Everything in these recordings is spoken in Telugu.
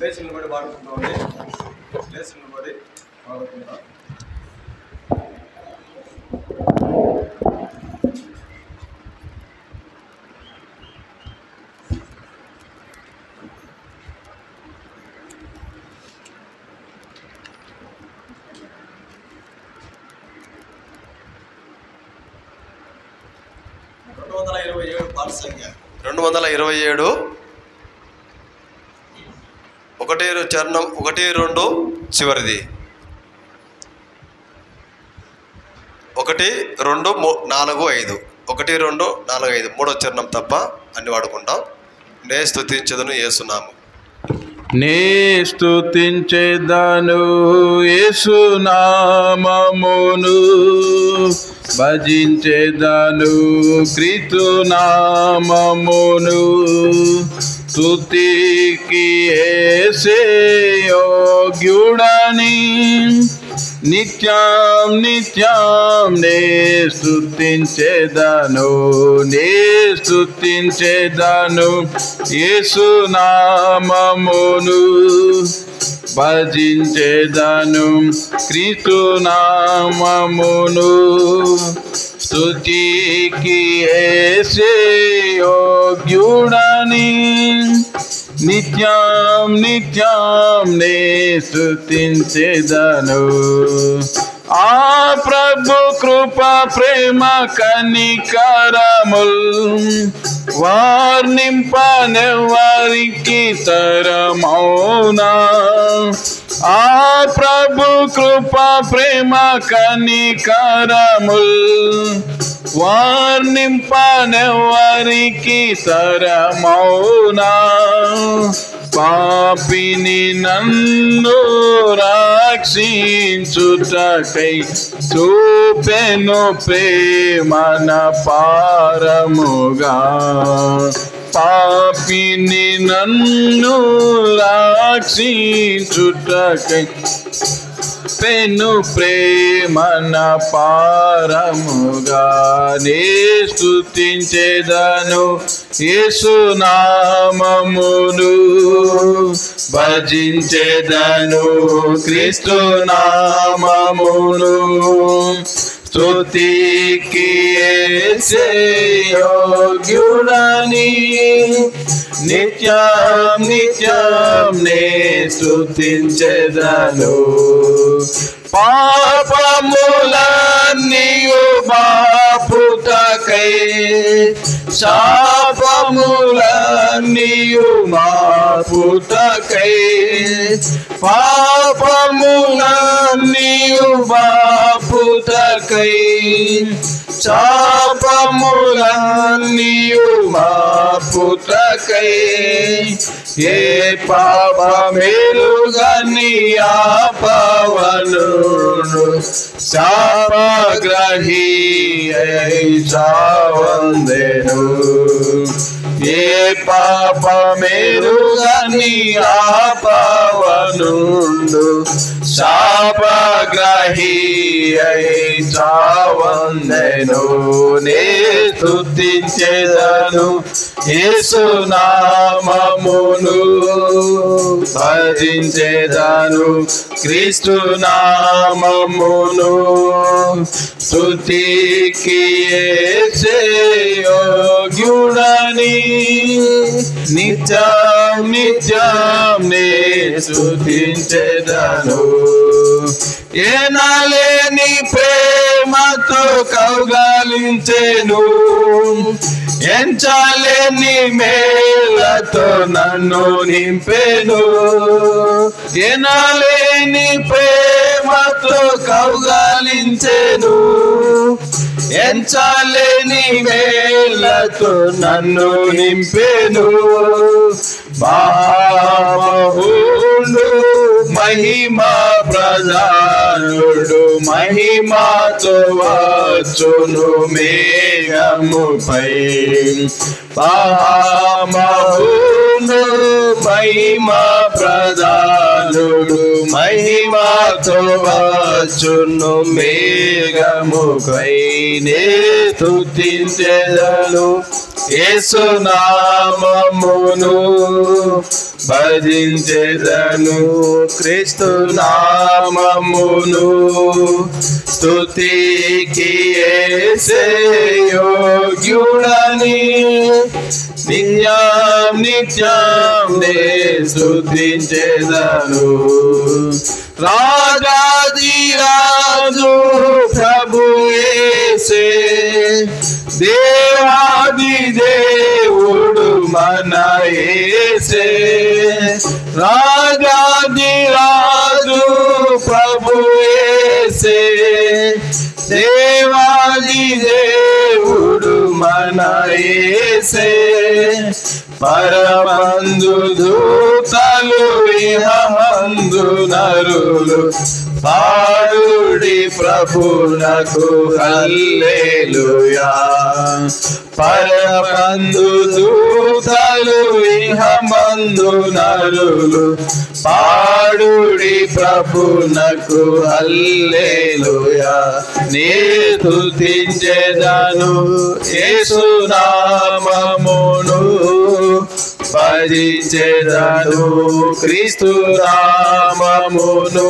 లేచి నిలబడి పాడుకుంటామండి. లేచి నిలబడి పాడుకుంటాం. పాట సంఖ్య 227 చరణం 1, 2 చివరిది 1, 2, 4, 5 1, 2, 4, 5 మూడో చరణం తప్ప అన్ని వాడుకుంటాం. నే స్తుతించెదను యేసునామము. నే స్తుతించెదను యేసునామమును, భజించెదను క్రీస్తు నామమును. స్తుతికి యేసే యోగ్యుడని నిత్యం నిత్యం నే స్తుతించెదను. నే స్తుతించెదను యేసు నామమును, భజించెదను క్రీస్తు నామమును. స్తుతికి యేసే యోగ్యుడని నిత్యం నిత్యం నే స్తుతించెదను. ఆ ప్రభు కృప ప్రేమ కనికరముల్ వర్ణింపనెవ్వరికి తరమౌనా. ఆ ప్రభు కృప ప్రేమ కనికరముల్ వర్ణింపనెవ్వరికి తరమౌనా. పాపిని నన్ను రక్షించుటకై చూపెను ప్రేమన పారముగా. పాపిని నన్ను రక్షించుటకై పెను ప్రేమన పారముగా. నే స్తుతించెదను యేసు నామమును, భజించెదను క్రీస్తు నామమును. స్తుతికి యేసే యోగ్యుడని నిత్యం నిత్యం నే స్తుతించెదను. పాపములన్నీయు బాపుటకై, శాపములన్నీయు మాపుటకై, పాపములన్నీయు బాపుటకై, శాపములన్నీయు మాపుటకై. ఏ పాపమేలుగని ఆ పవనుడు శాపగ్రహి అయి చావందెను. ఏ పాపమేలుగని ఆ పవనుడు శాపగ్రహి అయి చావందెను. నే స్తుతించెదను యేసు నామమును, భజించెదను క్రీస్తు నామమును. స్తుతికి యేసే యోగ్యుడని నిత్యం నిత్యం నే స్తుతించెదను. ఏనాలేని ప్రేమతో కౌగలించెను, ఎంచాలేని మేలతో నన్ను నింపెను. ఏనాలేని ప్రేమతో కౌగలించెను, ఎంచాలేని మేలతో నన్ను నింపెను. బాహుడు మహిమా ప్రధానుడు మహిమాతో వచ్చును మేఘముపై. బాహుడు మహిమా ప్రధానుడు మహిమాతో వచ్చును మేఘముపై. నే స్తుతించెదను యేసు నామమును, భజించెదను క్రీస్తు నామమును స్తుతికి యేసే యోగ్యుడని నిత్యం నిత్యం నే స్తుతించెదను రాజాదిరాజు ప్రభు యేసే దేవాది దేవుడు మన యేసే రాజాదిరాజు ప్రభు యేసే దేవాది దేవుడు మన యేసే పరమందు దూతలు ఇహమందు నరులు పాడుడి ప్రభునకు హల్లెలూయా పరమందు దూతలు ఇహమందు నరులు పాడుడి ప్రభునకు హల్లెలూయా నే స్తుతించెదను యేసు నామమును భజించెదను క్రీస్తు నామమును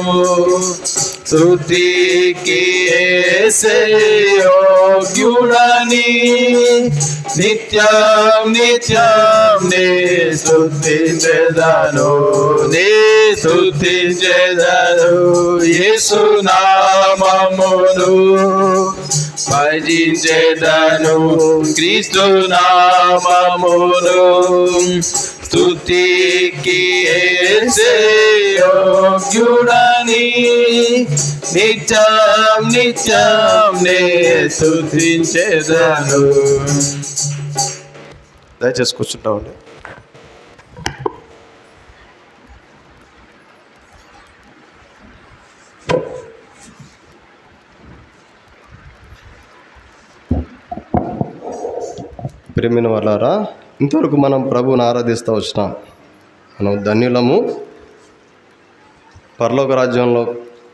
స్తుతికి యేసే యోగ్యుడని నిత్యం నిత్యం నే స్తుతించెదను యేసు నామమును భజించెదను క్రీస్తు నామమును స్తుతికి యేసే యోగ్యుడని నిత్యం నిత్యం నే స్తుతించెదను. దయచేసి కూర్చుంటామండి. ప్రియమైన వాళ్ళారా, ఇంతవరకు మనం ప్రభువుని ఆరాధిస్తూ వచ్చినాం. మనం ధన్యులము. పరలోక రాజ్యంలో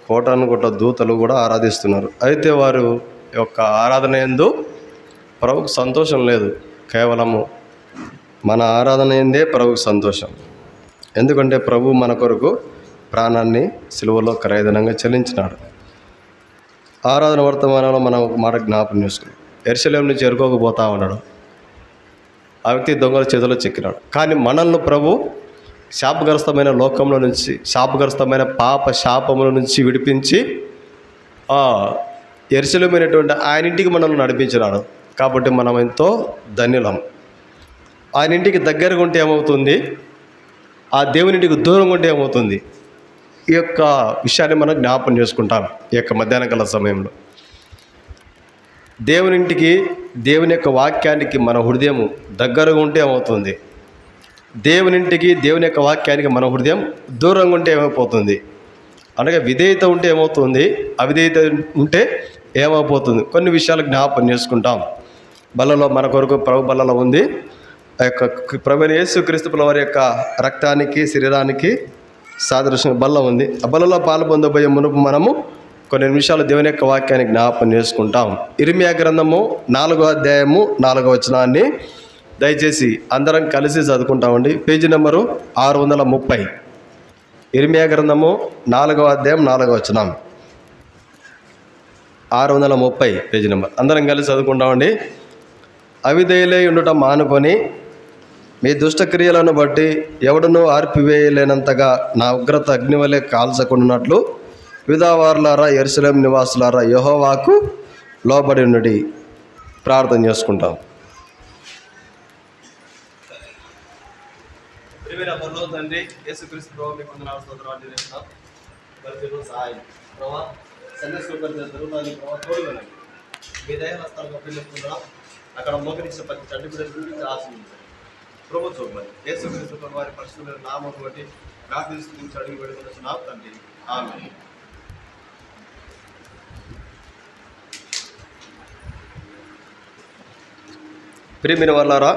కోటాను కోట్ల దూతలు కూడా ఆరాధిస్తున్నారు. అయితే వారు యొక్క ఆరాధన యందు ప్రభువుకు సంతోషం లేదు. కేవలము మన ఆరాధన యందే ప్రభువుకు సంతోషం. ఎందుకంటే ప్రభు మన కొరకు ప్రాణాన్ని సిలువలో ఖరీదనంగా చెల్లించినాడు. ఆరాధన వర్తమానంలో మనం ఒక మాట జ్ఞాపకం చేసుకున్నాం. యెరూషలేము నుంచి ఎరుకోకపోతా ఉన్నాడు. ఆ వ్యక్తి దొంగల చేతిలో చిక్కినాడు. కానీ మనల్ని ప్రభు శాపగ్రస్తమైన లోకంలో నుంచి, శాపగ్రస్తమైన పాప శాపముల నుంచి విడిపించి యెరూషలేమైనటువంటి ఆయన ఇంటికి మనల్ని నడిపించినాడు. కాబట్టి మనం ఎంతో ధన్యులం. ఆయన ఇంటికి దగ్గరగా ఉంటే ఏమవుతుంది, ఆ దేవుని ఇంటికి దూరంగా ఉంటే ఏమవుతుంది, ఈ యొక్క విషయాన్ని మనం జ్ఞాపకం చేసుకుంటాం. ఈ యొక్క మధ్యాహ్న కాల సమయంలో దేవుని ఇంటికి, దేవుని యొక్క వాక్యానికి మన హృదయం దగ్గరగా ఉంటే ఏమవుతుంది, దేవుని ఇంటికి, దేవుని యొక్క వాక్యానికి మన హృదయం దూరంగా ఉంటే ఏమైపోతుంది, అనగా విధేయత ఉంటే ఏమవుతుంది, అవిధేయత ఉంటే ఏమైపోతుంది. కొన్ని విషయాలు జ్ఞాపకం చేసుకుంటాం. బల్లలో మన కొరకు ప్రభు బల్లలో ఉంది. ఆ యొక్క ప్రభువైన యేసుక్రీస్తు వారి యొక్క రక్తానికి, శరీరానికి సాదృశ్యం బల్ల ఉంది. ఆ బల్లలో పాలు పొందబోయే మునుపు మనము కొన్ని నిమిషాలు దేవుని యొక్క వాక్యాన్ని జ్ఞాపకం చేసుకుంటాం. ఇర్మియా గ్రంథము 4వ అధ్యాయము 4వ వచనాన్ని దయచేసి అందరం కలిసి చదువుకుంటామండి. Page number 630. ఇర్మియా గ్రంథము 4వ అధ్యాయం 4వ వచనం, 630 పేజీ నెంబర్. అందరం కలిసి చదువుకుంటామండి. అవిధేయులై ఉండుట మానుకొని మీ దుష్టక్రియలను బట్టి ఎవడనూ ఆర్పివేయలేనంతగా నా ఉగ్రత అగ్నివలే కాల్చకుండానట్లు యూదావారులారా, యెరూషలేము నివాసులారా, యెహోవాకు లోబడి ఉండి ప్రార్థన చేసుకుంటాం. తండ్రి యేసుక్రీస్తు ప్రభువు మీకు వందనాలు, స్తోత్రాలు చెల్లిస్తున్నాం. సహాయం ప్రభావ తోడుగొనండి. మీ దయ హస్తాలకు అప్పగిస్తున్నాం. అక్కడ మోకరించిన ప్రతి చంటి బిడ్డ గురించి ఆశించండి. ప్రభు చూపండి. యేసుక్రీస్తు ప్రభువు వారి పరిశుద్ధ నామం బట్టి ప్రార్థిస్తూ అడిగి పెడుతున్నాం తండ్రి. ఆమేన్. ప్రియమైన వాళ్ళారా,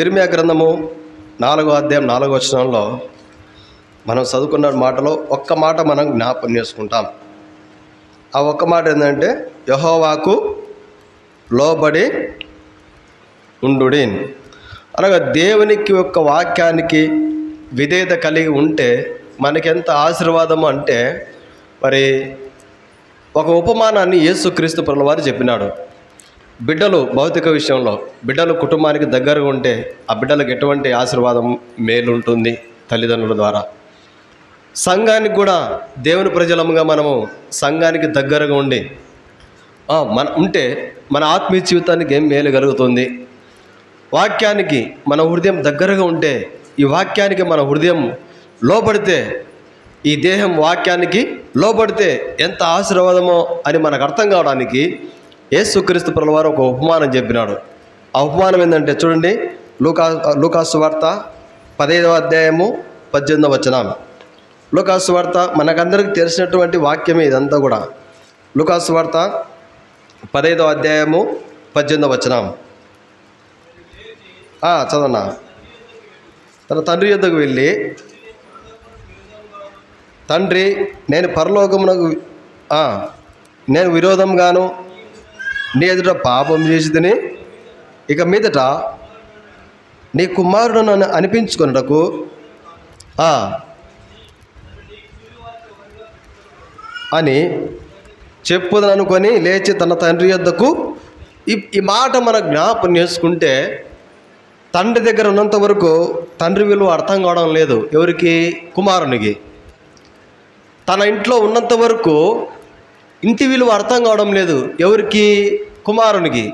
ఇర్మియా గ్రంథము 4వ అధ్యాయం 4వ వచనంలో మనం చదువుకున్న మాటలో ఒక్క మాట మనం జ్ఞాపకం చేసుకుంటాం. ఆ ఒక్క మాట ఏంటంటే యెహోవాకు లోబడి ఉండుడి. అనగా దేవునికి యొక్క వాక్యానికి విధేయత కలిగి ఉంటే మనకెంత ఆశీర్వాదము అంటే, మరి ఒక ఉపమానాన్ని యేసుక్రీస్తు ప్రభువారు చెప్పినాడు. బిడ్డలు భౌతిక విషయంలో బిడ్డలు కుటుంబానికి దగ్గరగా ఉంటే ఆ బిడ్డలకు ఎటువంటి ఆశీర్వాదం మేలు ఉంటుంది తల్లిదండ్రుల ద్వారా. సంఘానికి కూడా దేవుని ప్రజలముగా మనము సంఘానికి దగ్గరగా ఉండి ఉంటే మన ఆత్మీయ జీవితానికి ఏం మేలు కలుగుతుంది. వాక్యానికి మన హృదయం దగ్గరగా ఉంటే, ఈ వాక్యానికి మన హృదయం లోబడితే, ఈ దేహం వాక్యానికి లోబడితే ఎంత ఆశీర్వాదమో అని మనకు అర్థం కావడానికి యేసుక్రీస్తు ప్రభువారు ఒక ఉపమానం చెప్పినాడు. ఆ ఉపమానం ఏంటంటే చూడండి, లూకాసు వార్త 15వ అధ్యాయము 18వ వచనం. లూకాసు వార్త మనకందరికి తెలిసినటువంటి వాక్యమే ఇదంతా కూడా. లూకాసు వార్త 15వ అధ్యాయము 18వ వచనం. చదవనా. తన తండ్రి యొద్దకు వెళ్ళి, తండ్రి, నేను పరలోకమునకు నేను విరోధంగాను నీ ఎదుట పాపం చేసి తిని ఇక మీదట నీ కుమారుడు నన్ను అనిపించుకున్నటకు అని చెప్పుదనుకొని లేచి తన తండ్రి యొద్దకు. ఈ మాట మన జ్ఞాపకం చేసుకుంటే, తండ్రి దగ్గర ఉన్నంత వరకు తండ్రి విలువ అర్థం కావడం లేదు ఎవరికి? కుమారునికి. తన ఇంట్లో ఉన్నంత వరకు ఇంటి విలువ అర్థం కావడం లేదు ఎవరికి? కుమారునికి.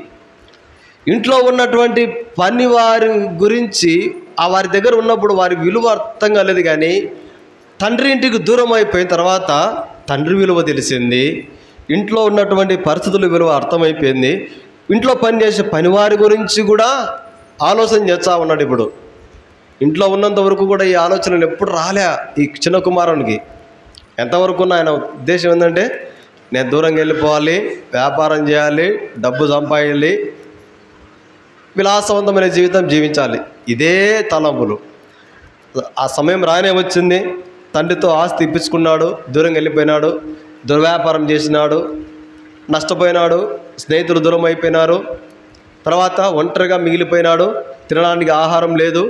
ఇంట్లో ఉన్నటువంటి పని వారి గురించి వారి దగ్గర ఉన్నప్పుడు వారి విలువ అర్థం కాలేదు, కానీ తండ్రి ఇంటికి దూరం అయిపోయిన తర్వాత తండ్రి విలువ తెలిసింది. ఇంట్లో ఉన్నటువంటి పరిస్థితుల విలువ అర్థమైపోయింది. ఇంట్లో పనిచేసే పనివారి గురించి కూడా ఆలోచన చేస్తూ ఉన్నాడు. ఇప్పుడు ఇంట్లో ఉన్నంత వరకు కూడా ఈ ఆలోచనలు ఎప్పుడు రాలే ఈ చిన్న కుమారునికి. ఎంతవరకు ఉన్న ఆయన ఉద్దేశం ఏంటంటే, నేను దూరంగా వెళ్ళిపోవాలి, వ్యాపారం చేయాలి, డబ్బు సంపాదించాలి, విలాసవంతమైన జీవితం జీవించాలి, ఇదే తలంపులు. ఆ సమయం రానే వచ్చింది. తండ్రితో ఆస్తి ఇప్పించుకున్నాడు, దూరంగా వెళ్ళిపోయినాడు, దుర్వ్యాపారం చేసినాడు, నష్టపోయినాడు, స్నేహితులు దూరం అయిపోయినారు, తర్వాత ఒంటరిగా మిగిలిపోయినాడు, తినడానికి ఆహారం లేదు,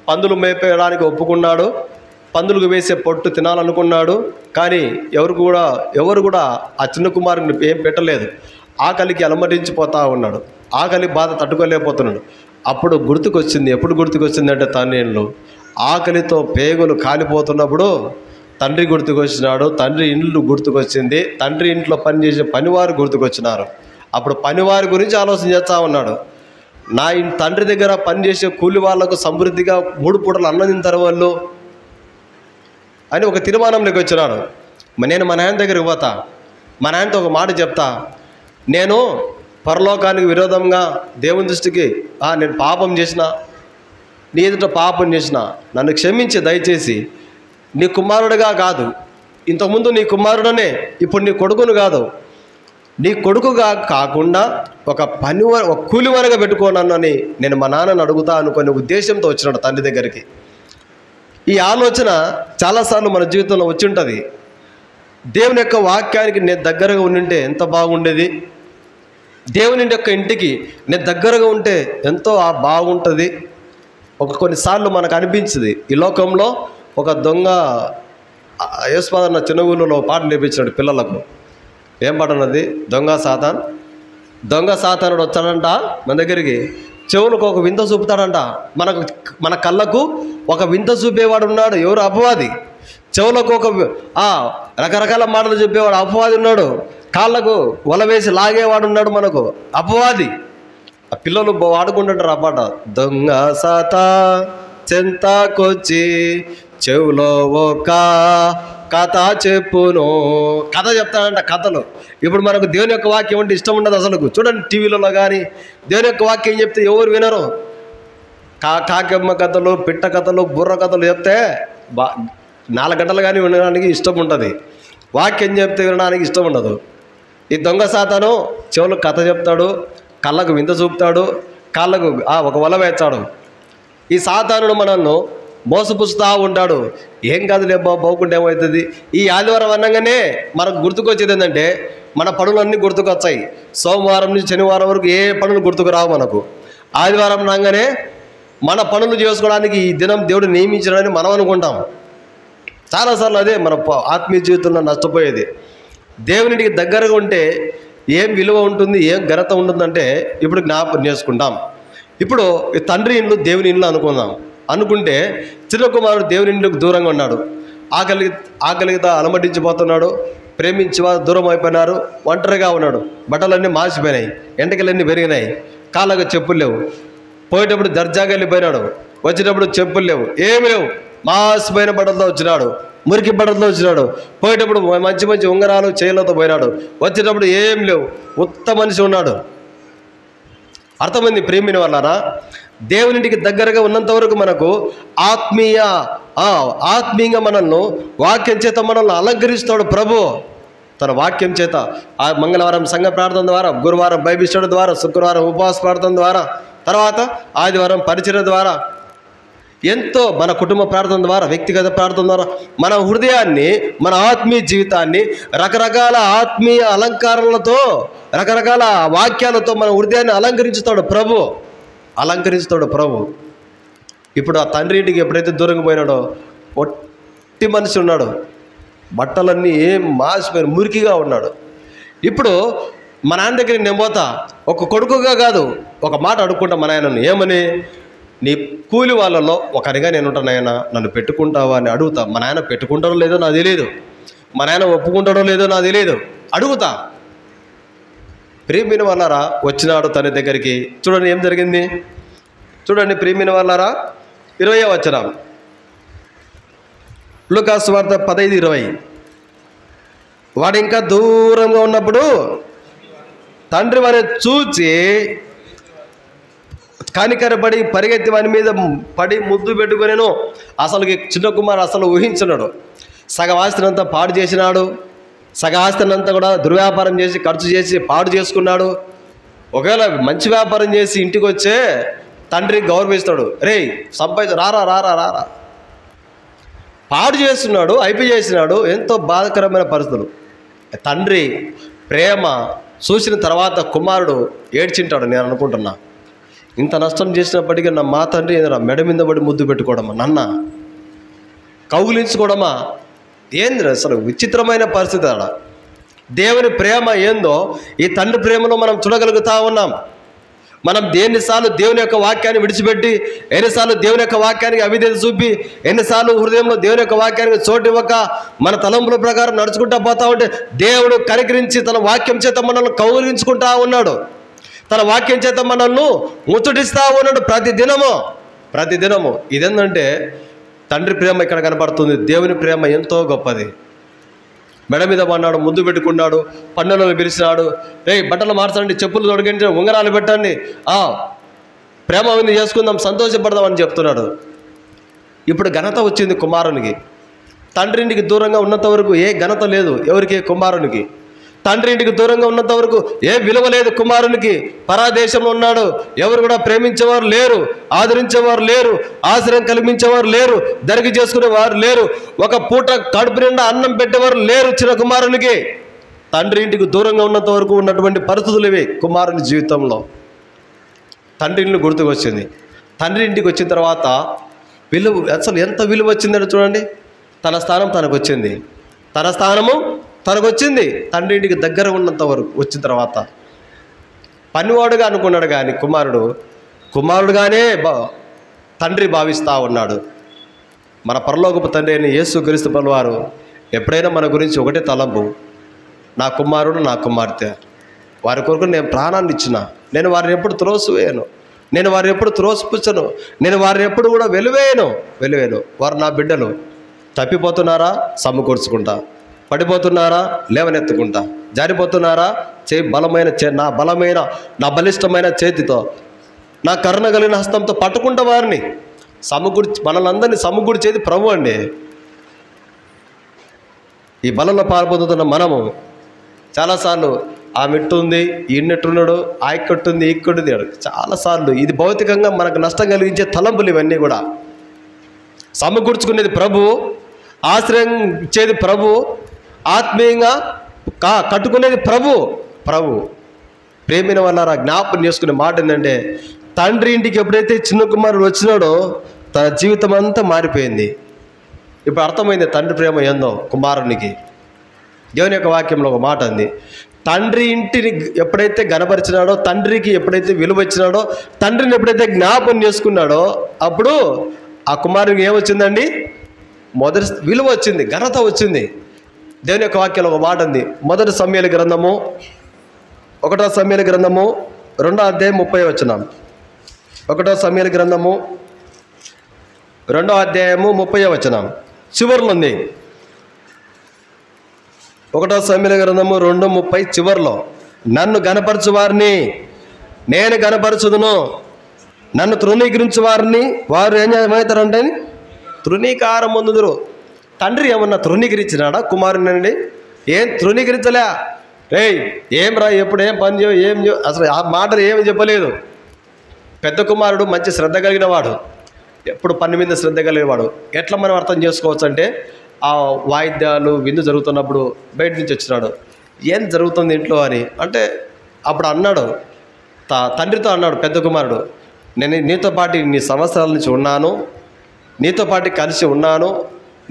పందులు మేపేయడానికి ఒప్పుకున్నాడు, పందులకు వేసే పొట్టు తినాలనుకున్నాడు, కానీ ఎవరు కూడా ఆ చిన్న కుమారుని ఏం పెట్టలేదు. ఆకలికి అలమటించిపోతూ ఉన్నాడు, ఆకలి బాధ తట్టుకోలేకపోతున్నాడు. అప్పుడు గుర్తుకొచ్చింది. ఎప్పుడు గుర్తుకొచ్చిందంటే, తండ్రిలో ఆకలితో పేగులు కాలిపోతున్నప్పుడు తండ్రి గుర్తుకొచ్చినాడు, తండ్రి ఇండ్లు గుర్తుకొచ్చింది, తండ్రి ఇంట్లో పనిచేసే పనివారు గుర్తుకొచ్చినారు. అప్పుడు పనివారి గురించి ఆలోచన చేస్తూ ఉన్నాడు. నా తండ్రి దగ్గర పనిచేసే కూలి వాళ్లకు సమృద్ధిగా 3 పూటలు అన్నం తింటారు వాళ్ళు అని ఒక తీర్మానంలోకి వచ్చినాడు. నేను మా నాయన దగ్గరికి పోతా, మా నాయనతో ఒక మాట చెప్తా, నేను పరలోకానికి విరోధంగా దేవుని దృష్టికి నేను పాపం చేసిన, నీ ఎదుట పాపం చేసిన, నన్ను క్షమించి దయచేసి నీ కుమారుడుగా కాదు, ఇంతకుముందు నీ కుమారుడనే, ఇప్పుడు నీ కొడుకును కాదు, నీ కొడుకుగా కాకుండా ఒక కూలివారుగా పెట్టుకోనని నేను మా నాన్నని అడుగుతా అనుకునే ఉద్దేశంతో వచ్చినాడు తండ్రి దగ్గరికి. ఈ ఆలోచన చాలాసార్లు మన జీవితంలో వచ్చి ఉంటుంది. దేవుని యొక్క వాక్యానికి నేను దగ్గరగా ఉండింటే ఎంత బాగుండేది, దేవుని యొక్క ఇంటికి నేను దగ్గరగా ఉంటే ఎంతో బాగుంటుంది. కొన్నిసార్లు మనకు అనిపించింది, ఈ లోకంలో ఒక దొంగ యేసుపాదన్న చిన్నగూరులో పాట నేర్పించాడు పిల్లలకు. ఏం పాట ఉన్నది? దొంగ సాతానుడు వచ్చాడంట మన దగ్గరికి, చెవులకు ఒక వింత చూపుతాడంట. మన కళ్ళకు ఒక వింత చూపేవాడు ఉన్నాడు, ఎవరు? అపవాది. చెవులకు ఒక రకరకాల మాటలు చెప్పేవాడు అపవాది ఉన్నాడు, కాళ్ళకు వల వేసి లాగేవాడు ఉన్నాడు మనకు అపవాది. ఆ పిల్లలు వాడుకుంటుంటారు ఆ పాట. దొంగ సాతా చెంతాకొచ్చి చెవులో ఒక కథ చెప్పును. కథ చెప్తాడంట, కథలు. ఇప్పుడు మనకు దేవుని యొక్క వాక్యం అంటే ఇష్టం ఉండదు అసలు. చూడండి టీవీలలో కానీ దేవుని యొక్క వాక్యం చెప్తే ఎవరు వినరు. కాకెమ్మ కథలు, పిట్ట కథలు, బుర్ర కథలు చెప్తే 4 గంటలు కానీ వినడానికి ఇష్టం ఉంటుంది, వాక్యం చెప్తే వినడానికి ఇష్టం ఉండదు. ఈ దొంగ సాతాను చెవులకు కథ చెప్తాడు, కళ్ళకు వింత చూపుతాడు, కాళ్ళకు ఒక వల వేస్తాడు. ఈ సాతానుడు మనల్ని మోసపుస్తూ ఉంటాడు. ఏం కాదులే బాగుంటే ఏమవుతుంది. ఈ ఆదివారం అనగానే మనకు గుర్తుకొచ్చేది ఏంటంటే, మన పనులన్నీ గుర్తుకొచ్చాయి. సోమవారం నుంచి శనివారం వరకు ఏ పనులు గుర్తుకు రావు మనకు. ఆదివారం రాగానే మన పనులు చేసుకోవడానికి ఈ దినం దేవుడు నియమించాడని మనం అనుకుంటాం. చాలాసార్లు అదే మన ఆత్మీయ జీవితంలో నష్టపోయేది. దేవునికి దగ్గరగా ఉంటే ఏం విలువ ఉంటుంది, ఏం ఘనత ఉంటుందంటే ఇప్పుడు జ్ఞాపకం చేసుకుంటాం. ఇప్పుడు ఈ తండ్రి ఇల్లు దేవుని ఇల్లు అనుకుంటే చిన్న కుమారుడు దేవుని ఇంటికి దూరంగా ఉన్నాడు. ఆకలితో అలమటించిపోతున్నాడు. ప్రేమించి వారు దూరం అయిపోయినారు. ఒంటరిగా ఉన్నాడు. బట్టలన్నీ మాసిపోయినాయి, ఎంటకలన్నీ పెరిగినాయి, కాళ్ళకు చెప్పులు లేవు. పోయేటప్పుడు దర్జాగా వెళ్ళిపోయినాడు, వచ్చేటప్పుడు చెప్పులు లేవు, ఏమి లేవు. మాసిపోయిన బట్టలతో వచ్చినాడు, మురికి బట్టలతో వచ్చినాడు. పోయేటప్పుడు మంచి మంచి ఉంగరాలు చేతులతో పోయినాడు, వచ్చేటప్పుడు ఏం లేవు. ఉత్త మనిషి ఉన్నాడు. అర్థమైంది ప్రేమిని వల్లరా? దేవునింటికి దగ్గరగా ఉన్నంత వరకు మనకు ఆత్మీయంగా మనల్ని వాక్యం చేత మనల్ని అలంకరిస్తాడు ప్రభు. తన వాక్యం చేత ఆ మంగళవారం సంఘ ప్రార్థన ద్వారా, గురువారం బైబిల్ స్టడీ ద్వారా, శుక్రవారం ఉపవాస ప్రార్థన ద్వారా, తర్వాత ఆదివారం పరిచర్య ద్వారా, ఎంతో మన కుటుంబ ప్రార్థన ద్వారా, వ్యక్తిగత ప్రార్థన ద్వారా మన హృదయాన్ని, మన ఆత్మీయ జీవితాన్ని రకరకాల ఆత్మీయ అలంకారాలతో, రకరకాల వాక్యాలతో మన హృదయాన్ని అలంకరించుతాడు ప్రభు. ఇప్పుడు ఆ తండ్రి ఇంటికి ఎప్పుడైతే దూరంగా పోయినాడో ఒట్టి మనిషి ఉన్నాడు. బట్టలన్నీ ఏం మాసిపోయిన మురికిగా ఉన్నాడు. ఇప్పుడు మా నాన్న దగ్గరికి నేను పోతా, ఒక కొడుకుగా కాదు, ఒక మాట అడుక్కుంటా మా నాయనను. ఏమని? నీ కూలి వాళ్ళలో ఒకరిగా నేను ఉంటాను నాయన, నన్ను పెట్టుకుంటావా అని అడుగుతా. మా నాయన పెట్టుకుంటాడో లేదో నాకు తెలియదు, మా నాయన ఒప్పుకుంటాడో లేదో నాకు తెలియదు, అడుగుతా. ప్రియమైన వాళ్ళారా, వచ్చినాడు తన దగ్గరికి. చూడండి ఏం జరిగింది, చూడండి ప్రియమైన వాళ్ళారా. 20వ వచనం, లూకా సువార్త 15:20. వాడు ఇంకా దూరంగా ఉన్నప్పుడు తండ్రి వారిని చూచి కనికరపడి పరిగెత్తి వాని మీద పడి ముద్దు పెట్టుకునేను. అసలుకి చిన్న కుమారు అసలు ఊహించున్నాడు. సగం ఆస్తినంతా పాడు చేసినాడు, సగం ఆస్తినంతా కూడా దుర్వ్యాపారం చేసి ఖర్చు చేసి పాడు చేసుకున్నాడు. ఒకవేళ మంచి వ్యాపారం చేసి ఇంటికి వచ్చే తండ్రి గౌరవిస్తాడు. రే సంపాదించు, రారా రారా రారా. పాడు చేస్తున్నాడు, అయిపోయి చేసినాడు. ఎంతో బాధాకరమైన పరిస్థితులు. తండ్రి ప్రేమ చూసిన తర్వాత కుమారుడు ఏడ్చింటాడు. నేను అనుకుంటున్నా, ఇంత నష్టం చేసినప్పటికీ మా తండ్రి మెడ మీద పడి ముద్దు పెట్టుకోవడమా, నన్న కౌగులించుకోవడమా, ఏంది అసలు విచిత్రమైన పరిస్థితి. అక్కడ దేవుని ప్రేమ ఏందో ఈ తండ్రి ప్రేమలో మనం చూడగలుగుతా ఉన్నాం. మనం ఎన్నిసార్లు దేవుని యొక్క వాక్యాన్ని విడిచిపెట్టి, ఎన్నిసార్లు దేవుని యొక్క వాక్యానికి అవిధేయత చూపి, ఎన్నిసార్లు హృదయంలో దేవుని యొక్క వాక్యానికి చోటు ఇవ్వక మన తలంపుల ప్రకారం నడుచుకుంటా పోతా ఉంటే దేవుడు కనికరించి తన వాక్యం చేత మనల్ని కౌగిలించుకుంటా ఉన్నాడు. తన వాక్యం చేత మనల్ని ముచ్చటిస్తూ ఉన్నాడు ప్రతిదినము. ఇదేంటంటే తండ్రి ప్రేమ ఇక్కడ కనపడుతుంది. దేవుని ప్రేమ ఎంతో గొప్పది. మెడ మీద పన్నాడు, ముద్దు పెట్టుకున్నాడు, పన్నులను పిలిచినాడు. రే బట్టలు మార్చండి, చెప్పులు తొడిగించండి, ఉంగరాలు పెట్టండి, ప్రేమ ఉంది చేసుకుందాం, సంతోషపడదాం అని చెప్తున్నాడు. ఇప్పుడు ఘనత వచ్చింది కుమారునికి. తండ్రి ఇంటికి దూరంగా ఉన్నంత వరకు ఏ ఘనత లేదు ఎవరికి? కుమారునికి. తండ్రి ఇంటికి దూరంగా ఉన్నంత వరకు ఏ విలువ లేదు కుమారునికి. పరాదేశంలో ఉన్నాడు, ఎవరు కూడా ప్రేమించేవారు లేరు, ఆదరించేవారు లేరు, ఆశ్రయం కల్పించేవారు లేరు, దరికి చేసుకునేవారు లేరు, ఒక పూట కడుపు నిండా అన్నం పెట్టేవారు లేరు చిన్న కుమారునికి. తండ్రి ఇంటికి దూరంగా ఉన్నంత వరకు ఉన్నటువంటి పరిస్థితులు ఇవి కుమారుని జీవితంలో. తండ్రి ఇంటిని గుర్తుకొచ్చింది. తండ్రి ఇంటికి వచ్చిన తర్వాత విలువ, అసలు ఎంత విలువ వచ్చిందంటే చూడండి. తన స్థానం తనకు వచ్చింది, తన స్థానము తనకు వచ్చింది. తండ్రి ఇంటికి దగ్గర ఉన్నంత వరకు వచ్చిన తర్వాత పనివాడుగా అనుకున్నాడు, కానీ కుమారుడుగానే తండ్రి భావిస్తూ ఉన్నాడు. మన పరలోకపు తండ్రి అయిన యేసుక్రీస్తు ప్రభువారు ఎప్పుడైనా మన గురించి ఒకటే తలంపు, నా కుమారుడు నా కుమార్తె, వారి కొరకు నేను ప్రాణాన్ని ఇచ్చిన, నేను వారిని ఎప్పుడు త్రోసివేయను, నేను వారిని ఎప్పుడు త్రోసిపుచ్చను, నేను వారిని ఎప్పుడు కూడా వెలువేయను. వారు నా బిడ్డలు. తప్పిపోతున్నారా? సమకూర్చుకుంటా. పడిపోతున్నారా? లేవనెత్తుకుంటా. జారిపోతున్నారా? నా బలిష్టమైన చేతితో, నా కరుణ కలిగిన హస్తంతో పట్టుకుంటా వారిని. మనల్ని సమకూర్చేది ప్రభు అండి. ఈ బలంలో పాల్పొందుతున్న మనము చాలాసార్లు ఆ మెట్టుంది, ఈ నెట్టున్నాడు, ఆ ఇక్కట్టుంది, ఇక్కడుంది, చాలాసార్లు ఇది భౌతికంగా మనకు నష్టం కలిగించే తలంపులు. ఇవన్నీ కూడా సమకూర్చుకునేది ప్రభు, ఆశ్రయం ఇచ్చేది ప్రభు, ఆత్మీయంగా కట్టుకునేది ప్రభు. ప్రేమిన వల్ల జ్ఞాపకం చేసుకునే మాట ఏంటంటే, తండ్రి ఇంటికి ఎప్పుడైతే చిన్న కుమారుడు వచ్చినాడో తన జీవితం అంతా మారిపోయింది. ఇప్పుడు అర్థమైంది తండ్రి ప్రేమ ఏందో కుమారునికి. దేవుని యొక్క వాక్యంలో ఒక మాట ఉంది, తండ్రి ఇంటిని ఎప్పుడైతే గనపరిచినాడో, తండ్రికి ఎప్పుడైతే విలువ ఇచ్చినాడో, తండ్రిని ఎప్పుడైతే జ్ఞాపకం చేసుకున్నాడో, అప్పుడు ఆ కుమారునికి ఏమొచ్చిందండి? మొదటి విలువ వచ్చింది, ఘనత వచ్చింది. దేవుని యొక్క వాక్యంలో ఒక మాట ఉంది, 1 సమూయేలు గ్రంథము 1 సమూయేలు గ్రంథము 2వ అధ్యాయం 30వ వచనం. 1 సమూయేలు గ్రంథము 2వ అధ్యాయము 30వ వచనం చివరిలో ఉంది. 1 సమూయేలు గ్రంథము 2:30 చివరిలో, నన్ను గనపరచు వారిని నేను గనపరచుదును, నన్ను తృణీకరించు వారిని వారు ఏమవుతారంటే తృణీకారం పొందుదురు. తండ్రి ఏమన్నా తృణీకరించినాడా కుమారుని? ఏం తృణీకరించలే. రేయ్ ఏం రా, ఎప్పుడు ఏం పని చేయవు, ఏం అసలు ఆ మాటలు ఏమి చెప్పలేదు. పెద్ద కుమారుడు మంచి శ్రద్ధ కలిగిన వాడు, ఎప్పుడు పని మీద శ్రద్ధ కలిగినవాడు. ఎట్లా మనం అర్థం చేసుకోవచ్చు అంటే, ఆ వాయిద్యాలు విందు జరుగుతున్నప్పుడు బయట నుంచి వచ్చినాడు, ఏం జరుగుతుంది ఇంట్లో అని అంటే, అప్పుడు అన్నాడు తండ్రితో అన్నాడు పెద్ద కుమారుడు, నేను నీతో పాటు నీ సంవత్సరాల నుంచి ఉన్నాను, నీతో పాటు కలిసి ఉన్నాను,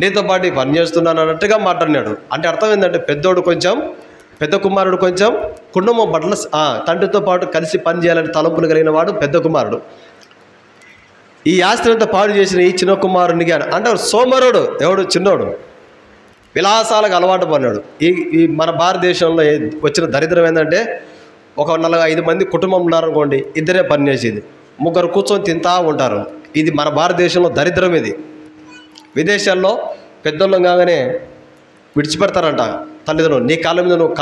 నీతో పాటు పని చేస్తున్నాను అన్నట్టుగా మాట్లాడినాడు. అంటే అర్థం ఏంటంటే, పెద్ద కుమారుడు కొంచెం కుటుంబం పట్ల తండ్రితో పాటు కలిసి పని చేయాలని తలంపులు కలిగిన వాడు పెద్ద కుమారుడు. ఈ ఆస్తినంతా పాడు చేసిన ఈ చిన్న కుమారునికి అంటే సోమరుడు, ఎవడు చిన్నోడు, విలాసాలకు అలవాటు పడినాడు. ఈ మన భారతదేశంలో వచ్చిన దరిద్రం ఏంటంటే, ఒక 4-5 మంది కుటుంబం ఉన్నారనుకోండి, ఇద్దరే పని చేసేది, 3 కూర్చొని తింటా ఉంటారు. ఇది మన భారతదేశంలో దరిద్రం. ఇది విదేశాల్లో పెద్దోళ్ళం కాగానే విడిచిపెడతారంట తల్లిదండ్రులు, నీ కాళ్ళ మీద నువ్వు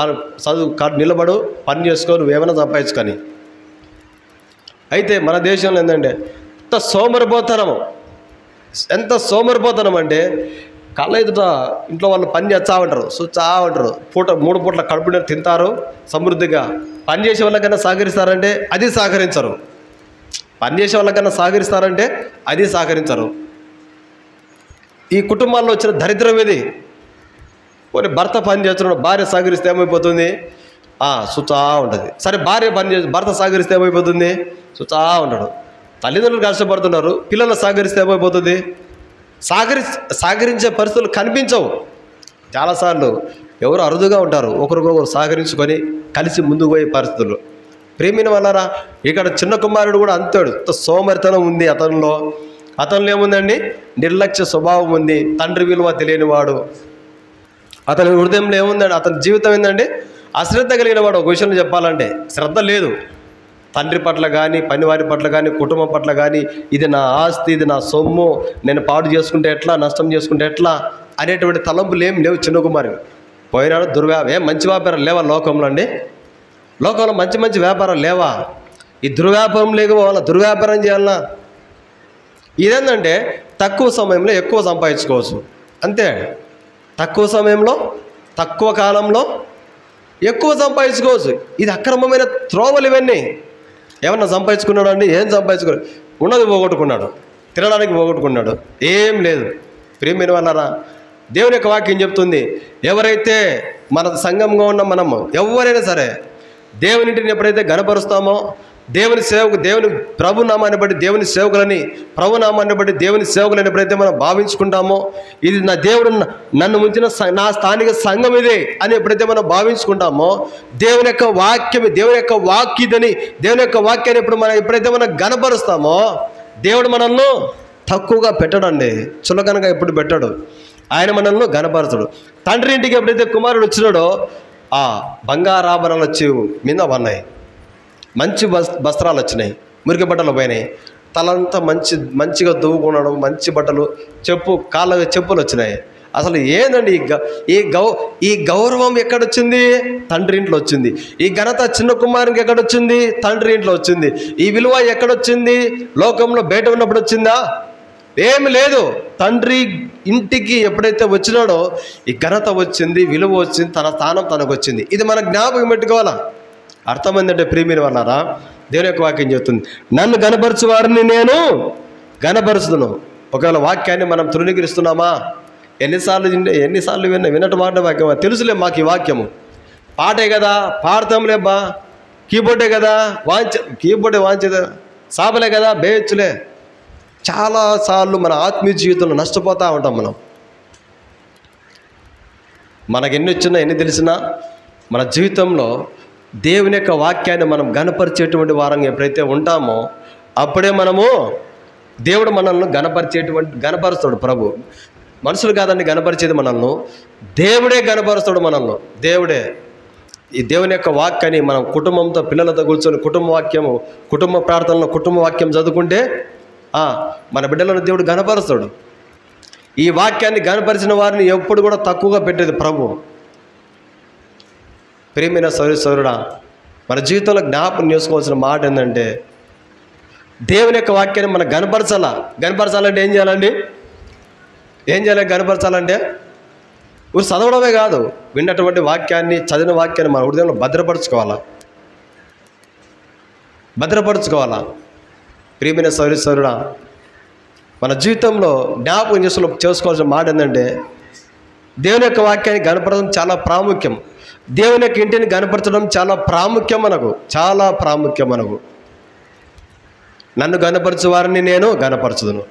చదువు నిలబడు, పని చేసుకో, నువ్వేమైనా సంపాదించుకొని. అయితే మన దేశంలో ఏంటంటే ఎంత సోమరిపోతనం అంటే, కళ్ళ ఎదుట ఇంట్లో వాళ్ళు పని చేస్తా ఉంటారు, చూచా ఉంటారు, 3 పూట్ల కడుపు తింటారు సమృద్ధిగా. పని చేసే వాళ్ళకన్నా సహకరిస్తారంటే అది సహకరించరు, పని చేసే వాళ్ళకన్నా సహకరిస్తారంటే అది సహకరించరు. ఈ కుటుంబాల్లో వచ్చిన దరిద్రం ఇది. కొన్ని భర్త పని చేస్తున్నాడు, భార్య సహకరిస్తే ఏమైపోతుంది? సుచా ఉంటుంది. సరే భార్య పని చేసి భర్త సహకరిస్తే ఏమైపోతుంది? సుచా ఉంటాడు. తల్లిదండ్రులు కష్టపడుతున్నారు, పిల్లలు సహకరిస్తే ఏమైపోతుంది? సహకరించే పరిస్థితులు కనిపించవు. చాలాసార్లు ఎవరు అరుదుగా ఉంటారు ఒకరికొకరు సహకరించుకొని కలిసి ముందుకు పోయే పరిస్థితులు. ప్రేమిన వల్లరా ఇక్కడ చిన్న కుమారుడు కూడా అంతాడు, సోమరితనం ఉంది అతనిలో ఏముందండి? నిర్లక్ష్య స్వభావం ఉంది, తండ్రి విలువ తెలియనివాడు. అతని హృదయంలో ఏముందండి? అతని జీవితం ఏంటంటే అశ్రద్ధ కలిగిన వాడు. ఒక విషయంలో చెప్పాలంటే శ్రద్ధ లేదు తండ్రి పట్ల కానీ, పనివారి పట్ల కానీ, కుటుంబం పట్ల కానీ. ఇది నా ఆస్తి, ఇది నా సొమ్ము, నేను పాడు చేసుకుంటే ఎట్లా, నష్టం చేసుకుంటే ఎట్లా అనేటువంటి తలంపులు ఏం లేవు చిన్న కుమారుడు. పోయినాడు మంచి వ్యాపారం లేవా లోకంలో అండి? లోకంలో మంచి వ్యాపారం లేవా? ఈ దుర్వ్యాపారం లేకపోవాలా, దుర్వ్యాపారం చేయాలన్నా. ఇదేంటంటే తక్కువ సమయంలో ఎక్కువ సంపాదించుకోవచ్చు అంతే. తక్కువ సమయంలో తక్కువ కాలంలో ఎక్కువ సంపాదించుకోవచ్చు. ఇది అక్రమమైన త్రోవలు ఇవన్నీ. ఏమన్నా సంపాదించుకున్నాడు అండి? ఏం సంపాదించుకోలేదు, ఉన్నది పోగొట్టుకున్నాడు, తినడానికి పోగొట్టుకున్నాడు, ఏం లేదు. ప్రియమైన వాళ్ళారా, దేవుని యొక్క వాక్యం చెప్తుంది, ఎవరైతే మన సంఘంగా ఉన్న మనము ఎవరైనా సరే దేవునింటిని ఎప్పుడైతే గణపరుస్తామో, దేవుని ప్రభునామాన్ని బట్టి దేవుని సేవకులని, ప్రభునామాన్ని బట్టి దేవుని సేవకులని ఎప్పుడైతే మనం భావించుకుంటామో, ఇది నా దేవుడు నన్ను ఉంచిన నా స్థానిక సంఘం ఇదే అని ఎప్పుడైతే మనం భావించుకుంటామో, దేవుని యొక్క వాక్యదని, దేవుని యొక్క వాక్యాన్ని ఎప్పుడైతే మనం గణపరుస్తామో, దేవుడు మనల్ని తక్కువగా పెట్టడండి, చులకనగా ఎప్పుడు పెట్టాడు. ఆయన మనల్ని గణపరచడు. తండ్రి ఇంటికి ఎప్పుడైతే కుమారుడు వచ్చినాడో, ఆ బంగారాభరణాలు వచ్చి మీద ఉన్నాయి, మంచి వస్త్రాలు వచ్చినాయి, మురికి బట్టలు పోయినాయి, తలంతా మంచిగా దువ్వుకున్నాడు, మంచి బట్టలు, కాళ్ళ చెప్పులు వచ్చినాయి. అసలు ఏందండి ఈ గౌరవం ఎక్కడొచ్చింది? తండ్రి ఇంట్లో వచ్చింది. ఈ ఘనత చిన్న కుమారునికి ఎక్కడొచ్చింది? తండ్రి ఇంట్లో వచ్చింది. ఈ విలువ ఎక్కడొచ్చింది? లోకంలో బయట ఉన్నప్పుడు వచ్చిందా? ఏమి లేదు. తండ్రి ఇంటికి ఎప్పుడైతే వచ్చినాడో ఈ ఘనత వచ్చింది, విలువ వచ్చింది, తన స్థానం తనకు వచ్చింది. ఇది మన జ్ఞాపకం పెట్టుకోవాలా. అర్థమైందంటే ప్రియమైన వాళ్ళారా, దేవుని యొక్క వాక్యం చెప్తుంది, నన్ను గణపరచు వారిని నేను గణపరుచుదును. ఒకవేళ వాక్యాన్ని మనం తృణీకరిస్తున్నామా? ఎన్నిసార్లు విన్నట్టు మాట వాక్యం తెలుసులే, మాకు ఈ వాక్యము పాటే కదా, పాడతాంలేబ్బా, కీబోర్డే కదా, కీబోర్డే వాంచేదా, సాపలే కదా, బేచ్చులే. చాలాసార్లు మన ఆత్మీయ జీవితంలో నష్టపోతూ ఉంటాం మనం. మనకు ఎన్ని వచ్చినా ఎన్ని తెలిసినా మన జీవితంలో దేవుని యొక్క వాక్యాన్ని మనం గణపరిచేటువంటి వారంగా ఎప్పుడైతే ఉంటామో అప్పుడే మనము దేవుడు మనల్ని గణపరుస్తాడు. ప్రభు మనుషులు కాదండి గణపరిచేది మనల్ని, దేవుడే గణపరుస్తాడు మనల్ని. దేవుడే ఈ దేవుని యొక్క వాక్యాన్ని మనం కుటుంబంతో పిల్లలతో కూర్చొని కుటుంబ ప్రార్థనలో కుటుంబ వాక్యం చదువుకుంటే మన బిడ్డలను దేవుడు గణపరుస్తాడు. ఈ వాక్యాన్ని గణపరిచిన వారిని ఎప్పుడు కూడా తక్కువగా పెట్టేది ప్రభు. ప్రియమైన సౌరుడా, మన జీవితంలో జ్ఞాపకం చేసుకోవాల్సిన మాట ఏంటంటే దేవుని యొక్క వాక్యాన్ని మనం గణపరచాలంటే ఏం చేయాలండి? గణపరచాలంటే ఊరు చదవడమే కాదు, విన్నటువంటి వాక్యాన్ని చదివిన వాక్యాన్ని మన హృదయంలో భద్రపరచుకోవాలా. ప్రియమైన సౌరుడా, మన జీవితంలో జ్ఞాపకం చేసుకోవాల్సిన మాట ఏంటంటే దేవుని యొక్క వాక్యాన్ని గణపరచడం చాలా ప్రాముఖ్యం. దేవుని యొక్క ఇంటిని గణపరచడం చాలా ప్రాముఖ్యం మనకు. నన్ను గణపరచు వారిని నేను గణపరచుదును.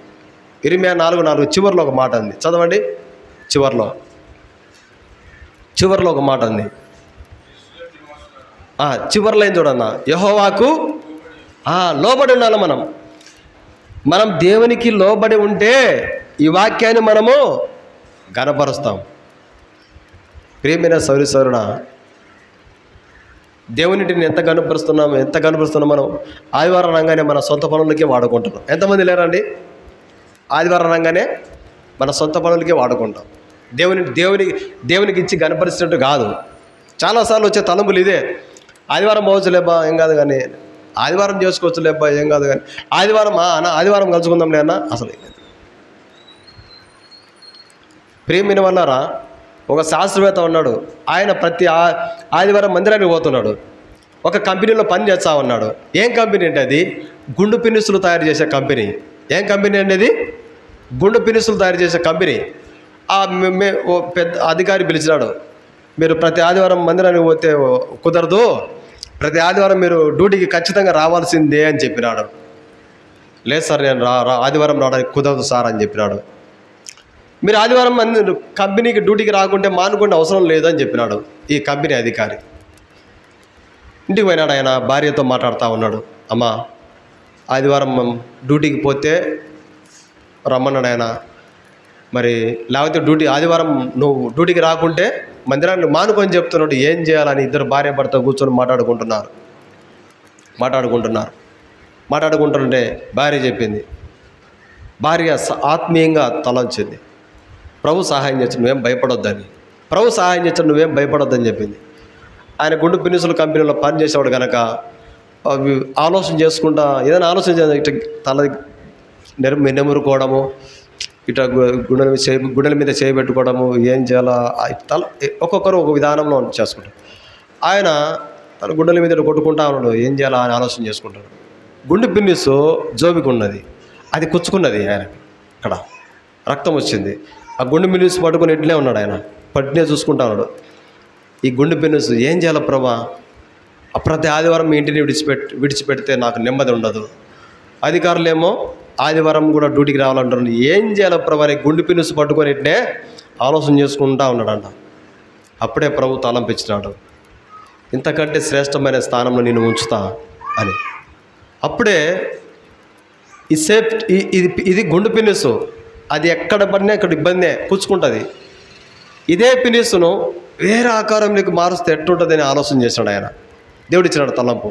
ఇర్మియా 4:4 చివరిలో ఒక మాట ఉంది, చదవండి. చివరిలో ఒక మాట ఉంది. చివరిలో ఏం చూడన్నా, యెహోవాకు లోబడి ఉండాలి. మనం దేవునికి లోబడి ఉంటే ఈ వాక్యాన్ని మనము గణపరుస్తాం. ప్రియమైన సౌరుడా, దేవునిటిని ఎంత గణపరుస్తున్నాం మనం? ఆదివారం రంగానే మన సొంత పనులకే వాడుకుంటున్నాం. ఎంతమంది లేరండి? ఆదివారం రంగానే మన సొంత పనులకే వాడుకుంటాం. దేవునికి ఇచ్చి గణపరిచినట్టు కాదు. చాలాసార్లు వచ్చే తలంపులు ఇదే, ఆదివారం పోవచ్చు లేబ్బా ఏం కాదు, కానీ ఆదివారం చేసుకోవచ్చు లేబ్బా ఏం కాదు, కానీ ఆదివారం కలుసుకుందాంలే అన్న. అసలు ప్రియమైన వాళ్ళారా, ఒక శాస్త్రవేత్త ఉన్నాడు. ఆయన ప్రతి ఆదివారం మందిరానికి పోతున్నాడు. ఒక కంపెనీలో పని చేస్తా ఉన్నాడు. ఏం కంపెనీ అంటే అది గుండు పిన్నుసులు తయారు చేసే కంపెనీ. ఏం కంపెనీ అనేది? గుండు పిన్నుసులు తయారు చేసే కంపెనీ. ఓ పెద్ద అధికారి పిలిచినాడు, మీరు ప్రతి ఆదివారం మందిరానికి పోతే కుదరదు, ప్రతి ఆదివారం మీరు డ్యూటీకి ఖచ్చితంగా రావాల్సిందే అని చెప్పినాడు. లేదు సార్, నేను ఆదివారం రావడానికి కుదరదు సార్ అని చెప్పినాడు. మీరు ఆదివారం కంపెనీకి డ్యూటీకి రాకుంటే మానుకుంటే అవసరం లేదని చెప్పినాడు ఈ కంపెనీ అధికారి. ఇంటికి పోయినాడు. ఆయన భార్యతో మాట్లాడుతూ ఉన్నాడు, అమ్మా ఆదివారం డ్యూటీకి పోతే రమ్మన్నాడు ఆయన, మరి లేకపోతే ఆదివారం నువ్వు డ్యూటీకి రాకుంటే మందిరాన్ని మానుకొని చెప్తున్నాడు, ఏం చేయాలని ఇద్దరు భార్య భర్త కూర్చొని మాట్లాడుకుంటుంటే భార్య చెప్పింది. భార్య ఆత్మీయంగా తలంచింది. ప్రభు సహాయం చేస్తాడు, నువ్వేం భయపడొద్దని చెప్పింది. ఆయన గుండు పిన్నుసుల కంపెనీలో పని చేసేవాడు కనుక ఆలోచన చేసుకుంటా ఏదైనా ఆలోచన ఇట్లా తల నెమురుకోవడము, ఇట్లా గుండెల మీద చేయబెట్టుకోవడము, ఏం చేయాలా ఒక్కొక్కరు ఒక విధానంలో చేసుకుంటారు. ఆయన తన గుండెల మీద కొట్టుకుంటా ఉన్నాడు, ఏం చేయాలా అని ఆలోచన చేసుకుంటాడు. గుండె పిన్నిసు జోబికి ఉన్నది, అది కుచ్చుకున్నది. ఆయన అక్కడ రక్తం వచ్చింది. ఆ గుండె పిన్నిసు పట్టుకుని ఇట్లే ఉన్నాడు. ఆయన పట్టినే చూసుకుంటా ఉన్నాడు. ఈ గుండె పిన్నిసు ఏం చేయాలి ప్రభా, ప్రతి ఆదివారం మీ ఇంటిని విడిచిపెడితే నాకు నెమ్మది ఉండదు, అధికారులేమో ఆదివారం కూడా డ్యూటీకి రావాలంటున్నాడు, ఏం చేయాలి ప్రభా అని గుండె పిన్నిసు పట్టుకొని ఇట్లే ఆలోచన చేసుకుంటా ఉన్నాడంట. అప్పుడే ప్రభు తలంపించినాడు, ఇంతకంటే శ్రేష్టమైన స్థానంలో నేను ఉంచుతా అని. అప్పుడే ఇది గుండు పిన్నిసు, అది ఎక్కడ పడినా అక్కడ ఇబ్బందే, కూర్చుకుంటుంది. ఇదే పిన్నిసును వేరే ఆకారంలోకి మారుస్తే ఎట్టుంటుందని ఆలోచన చేశాడు ఆయన. దేవుడు ఇచ్చినాడు తలంపు.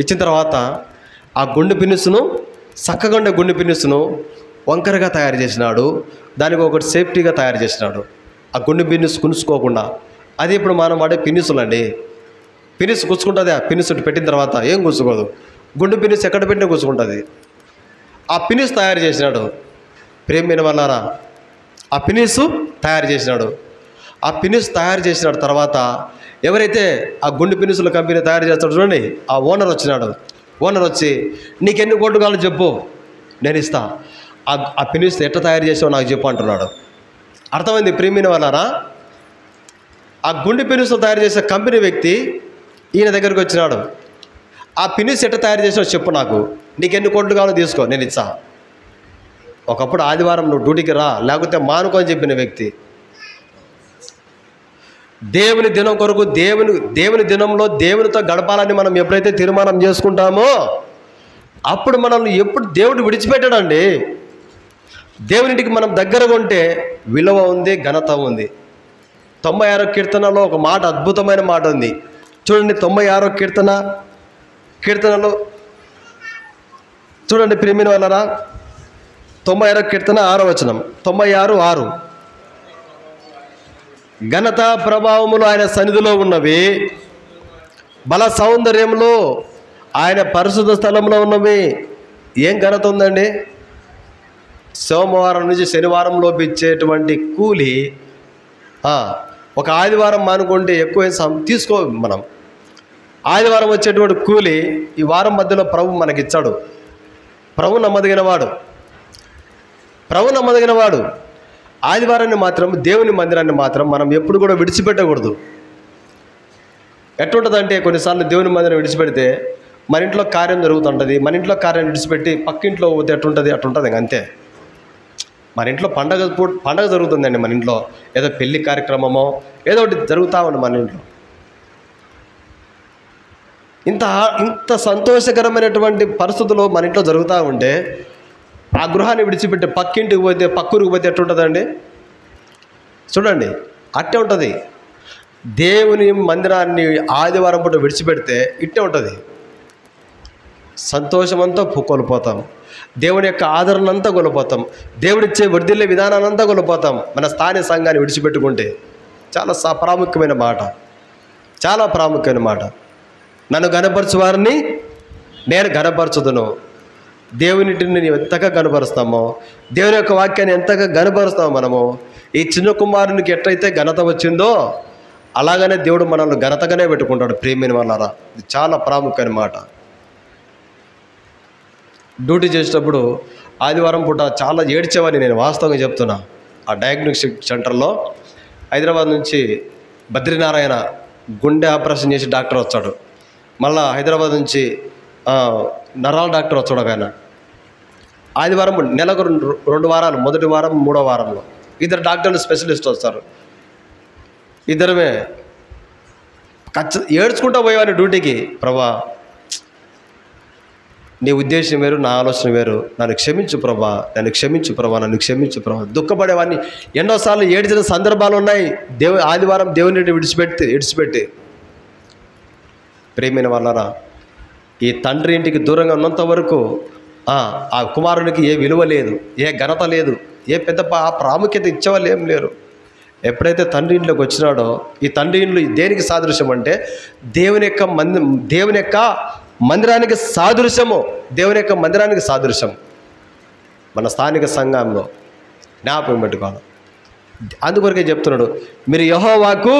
ఇచ్చిన తర్వాత ఆ గుండు పిన్నిసును, చక్కగా ఉండే గుండు పిన్నిసును వంకరగా తయారు చేసినాడు. దానికి ఒకటి సేఫ్టీగా తయారు చేసినాడు, ఆ గుండు పిన్నిసు కునుసుకోకుండా. అది ఇప్పుడు మనం వాడే పిన్నిసులండి. పిన్నిసు కూర్చుకుంటుంది. ఆ పిన్నిసు పెట్టిన తర్వాత ఏం కూర్చుకోదు. గుండు పిన్నిసు ఎక్కడ పెట్టినా కూర్చుకుంటుంది. ఆ పిన్నిసు తయారు చేసినాడు. ప్రేమైన వాళ్ళారా, ఆ పిన్నిసు తయారు చేసినాడు. ఆ పిన్నిసు తయారు చేసిన తర్వాత ఎవరైతే ఆ గుండు పిన్నిసుల కంపెనీ తయారు చేస్తాడు చూడండి, ఆ ఓనర్ వచ్చినాడు. ఓనర్ వచ్చి నీకెన్ని కోట్లు కావాలో చెప్పు, నేను ఇస్తా. ఆ పిన్నిసు ఎట్లా తయారు చేసావు నాకు చెప్పు అంటున్నాడు. అర్థమైంది ప్రేమైన వాళ్ళారా? ఆ గుండె పిన్నిసులు తయారు చేసే కంపెనీ వ్యక్తి ఈయన దగ్గరికి వచ్చినాడు. ఆ పినిస్ ఎట్ట తయారు చేసావు చెప్పు, నాకు నీకు ఎన్ని కోట్లు కావాలో తీసుకో, నేను ఇచ్చా. ఒకప్పుడు ఆదివారం నువ్వు డ్యూటీకి రా, లేకపోతే మానుకో అని చెప్పిన వ్యక్తి. దేవుని దినం కొరకు దేవుని దినంలో దేవునితో గడపాలని మనం ఎప్పుడైతే తీర్మానం చేసుకుంటామో అప్పుడు మనల్ని ఎప్పుడు దేవుడు విడిచిపెట్టాడండి. దేవునింటికి మనం దగ్గరగా ఉంటే విలువ ఉంది, ఘనత ఉంది. 96వ కీర్తనలో ఒక మాట, అద్భుతమైన మాట ఉంది చూడండి. 96వ కీర్తనలో చూడండి ప్రియమైన వాళ్ళరా, 96వ కీర్తన 6వ వచనం, 96:6. ఘనత ప్రభావములు ఆయన సన్నిధిలో ఉన్నవి, బల సౌందర్యంలో ఆయన పరిశుద్ధ స్థలంలో ఉన్నవి. ఏం ఘనత ఉందండి? సోమవారం నుంచి శనివారం లోపు ఇచ్చేటువంటి కూలి ఒక ఆదివారం మానుకుంటే ఎక్కువ తీసుకో. మనం ఆదివారం వచ్చేటువంటి కూలి ఈ వారం మధ్యలో ప్రభు మనకిచ్చాడు. ప్రభు నమ్మదగిన వాడు. ఆదివారాన్ని మాత్రం, దేవుని మందిరాన్ని మాత్రం మనం ఎప్పుడు కూడా విడిచిపెట్టకూడదు. ఎట్లుంటుందంటే కొన్నిసార్లు దేవుని మందిరం విడిచిపెడితే మన ఇంట్లో కార్యం జరుగుతుంటుంది. మన ఇంట్లో కార్యం విడిచిపెట్టి పక్కింట్లో పోతే అట్లుంటుంది అంతే. మన ఇంట్లో పండగ జరుగుతుందండి. మన ఇంట్లో ఏదో పెళ్లి కార్యక్రమమో ఏదో ఒకటి జరుగుతూ ఉంది మన ఇంట్లో. ఇంత సంతోషకరమైనటువంటి పరిస్థితులు మన ఇంట్లో జరుగుతూ ఉంటే ఆ గృహాన్ని విడిచిపెట్టి పక్కింటికి పోతే, పక్కూరికి పోతే ఎట్లుంటుందండి? చూడండి, అట్టే ఉంటుంది. దేవుని మందిరాన్ని ఆదివారం పూట విడిచిపెడితే ఇట్టే ఉంటుంది. సంతోషమంతా కోల్పోతాం, దేవుని యొక్క ఆదరణ అంతా కోల్పోతాం, దేవుడిచ్చే వర్ధిల్లే విధానాన్నంతా కోల్పోతాం మన స్థానిక సంఘాన్ని విడిచిపెట్టుకుంటే. చాలా ప్రాముఖ్యమైన మాట. నన్ను గనపరచు వారిని నేను గనపరచుదును. దేవునిటిని ఎంతగా గనపరుస్తామో, దేవుని యొక్క వాక్యాన్ని ఎంతగా గనపరుస్తామో మనము, ఈ చిన్న కుమారునికి ఎట్లయితే ఘనత వచ్చిందో అలాగనే దేవుడు మనల్ని ఘనతగానే పెట్టుకుంటాడు. ప్రియమైన వాళ్ళారా, ఇది చాలా ప్రాముఖ్యమైన మాట. డ్యూటీ చేసేటప్పుడు ఆదివారం పూట చాలా ఏడ్చేవాడిని నేను, వాస్తవంగా చెప్తున్నా. ఆ డయాగ్నోస్టిక్ సెంటర్లో హైదరాబాద్ నుంచి బద్రీనారాయణ గుండె ఆపరేషన్ చేసి డాక్టర్ వచ్చాడు. మళ్ళా హైదరాబాద్ నుంచి నరాల డాక్టర్ వచ్చాడు ఆయన. ఆదివారం నెలకు 2 వారాలు, మొదటి వారం 3వ వారంలో 2 డాక్టర్లు స్పెషలిస్ట్ వస్తారు. ఇద్దరమే ఏడ్చుకుంటూ పోయేవాడిని డ్యూటీకి. ప్రభా, నీ ఉద్దేశం వేరు, నా ఆలోచన వేరు, నన్ను క్షమించు ప్రభా, నన్ను క్షమించు ప్రభా. దుఃఖపడేవాడిని. ఎన్నోసార్లు ఏడ్చిన సందర్భాలు ఉన్నాయి. ఆదివారం దేవుని విడిచిపెట్టి. ప్రేమైన వాళ్ళరా, ఈ తండ్రి ఇంటికి దూరంగా ఉన్నంత వరకు ఆ కుమారునికి ఏ విలువ లేదు, ఏ ఘనత లేదు, ఏ పెద్ద ప్రాముఖ్యత ఇచ్చేవాళ్ళు ఏం లేరు. ఎప్పుడైతే తండ్రి ఇంట్లోకి వచ్చినాడో, ఈ తండ్రి ఇంట్లో దేనికి సాదృశ్యం అంటే దేవుని యొక్క మందిరానికి సాదృశ్యము. దేవుని యొక్క మందిరానికి సాదృశ్యం మన స్థానిక సంఘంలో జ్ఞాపకం పెట్టుకోవాలి. అందుకొరకే చెప్తున్నాడు, మీరు యెహోవాకు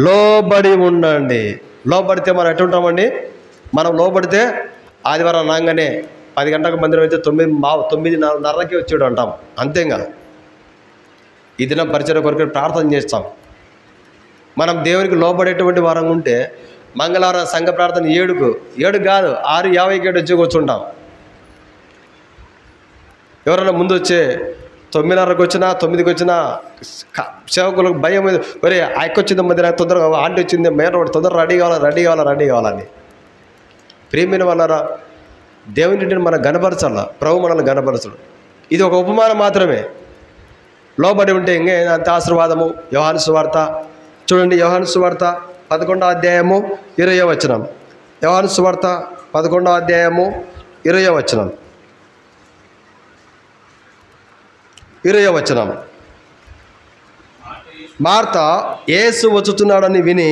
లోబడి ఉండండి. లోబడితే మనం ఎట్టుంటామండి? మనం లోబడితే ఆదివారం రాగానే 10 గంటలకు మందిరం అయితే 9:30కి వచ్చాడు అంటాం. అంతేగా ఈ దినం పరిచయ కొరకు ప్రార్థన చేస్తాం. మనం దేవునికి లోబడేటువంటి వారం ఉంటే మంగళవారం సంఘ ప్రార్థన 7 కాదు 6:50కి వచ్చి కూర్చుంటాం. ఎవరైనా ముందు వచ్చే 9:30కి వచ్చినా 9కి వచ్చినా సేవకులకు భయం, ఒరే ఆయకొచ్చింది మధ్య తొందరగా, ఆంటీ వచ్చింది మేర తొందరగా రెడీ కావాలని. ప్రియమైన వాళ్ళరా, దేవుని మనం గనపరచాల, ప్రభు మనల్ని గనపరచడు. ఇది ఒక ఉపమానం మాత్రమే. లోబడి ఉంటే ఇంకే అంత ఆశీర్వాదము. యోహాను సువార్త చూడండి, యోహాను సువార్త 11వ అధ్యాయము 20వ వచనం. యోహాను సువార్త 11వ అధ్యాయము 20వ వచనం. 20వ వచనం. మార్త యేసు వచ్చుతున్నాడని విని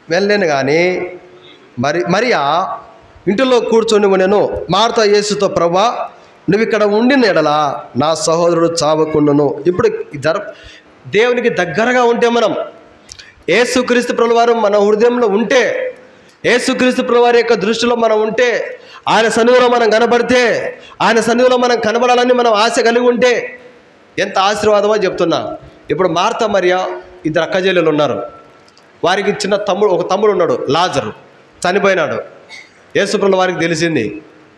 వెళ్ళాను కానీ మరియా ఇంటిలో కూర్చొని ఉండెను. మార్త యేసుతో, ప్రభా, నువ్వు ఇక్కడ ఉండిన ఎడల నా సహోదరుడు చావకుండును. ఇప్పుడు దేవునికి దగ్గరగా ఉంటే, మనం యేసుక్రీస్తు ప్రభువారు మన హృదయంలో ఉంటే, యేసుక్రీస్తు ప్రభువారి యొక్క దృష్టిలో మనం ఉంటే, ఆయన సన్నిధిలో మనం కనబడితే, ఆయన సన్నిధిలో మనం కనబడాలని మనం ఆశ కలిగి ఉంటే ఎంత ఆశీర్వాదమో చెప్తున్నా. ఇప్పుడు మార్త మరియా 2 అక్కజెల్లెలు ఉన్నారు. వారికి ఒక తమ్ముడు ఉన్నాడు, లాజరు. చనిపోయినాడు. యేసుప్రభుల వారికి తెలిసింది.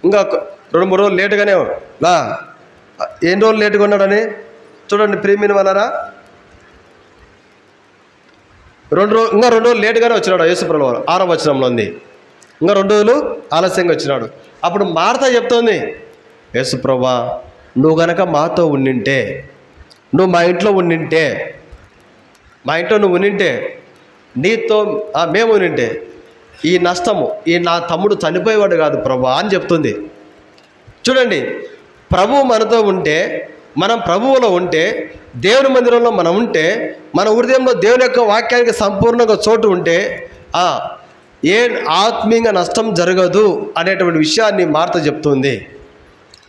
ఇంకా 2-3 రోజులు లేటుగానే ఎన్ని రోజులు లేటుగా ఉన్నాడని చూడండి ప్రియమైన వాళ్ళారా. 2 రోజులు లేటుగానే వచ్చినాడు యేసుప్రభుల వారు. 6వ వచనంలో ఉంది, ఇంకా 2 రోజులు ఆలస్యంగా వచ్చినాడు. అప్పుడు మార్త చెప్తోంది, యేసుప్రభువా నువ్వు గనక మాతో ఉండింటే, నువ్వు మా ఇంట్లో ఉండింటే, మా ఇంట్లో నువ్వు ఉండింటే, నీతో మేము ఉండింటే ఈ నష్టము, నా తమ్ముడు చనిపోయేవాడు కాదు ప్రభువా అని చెప్తుంది. చూడండి, ప్రభువు మనతో ఉంటే, మనం ప్రభువులో ఉంటే, దేవుని మందిరంలో మనం ఉంటే, మన హృదయంలో దేవుని యొక్క వాక్యానికి సంపూర్ణంగా చోటు ఉంటే ఏ ఆత్మీయంగా నష్టం జరగదు అనేటువంటి విషయాన్ని మార్త చెప్తుంది.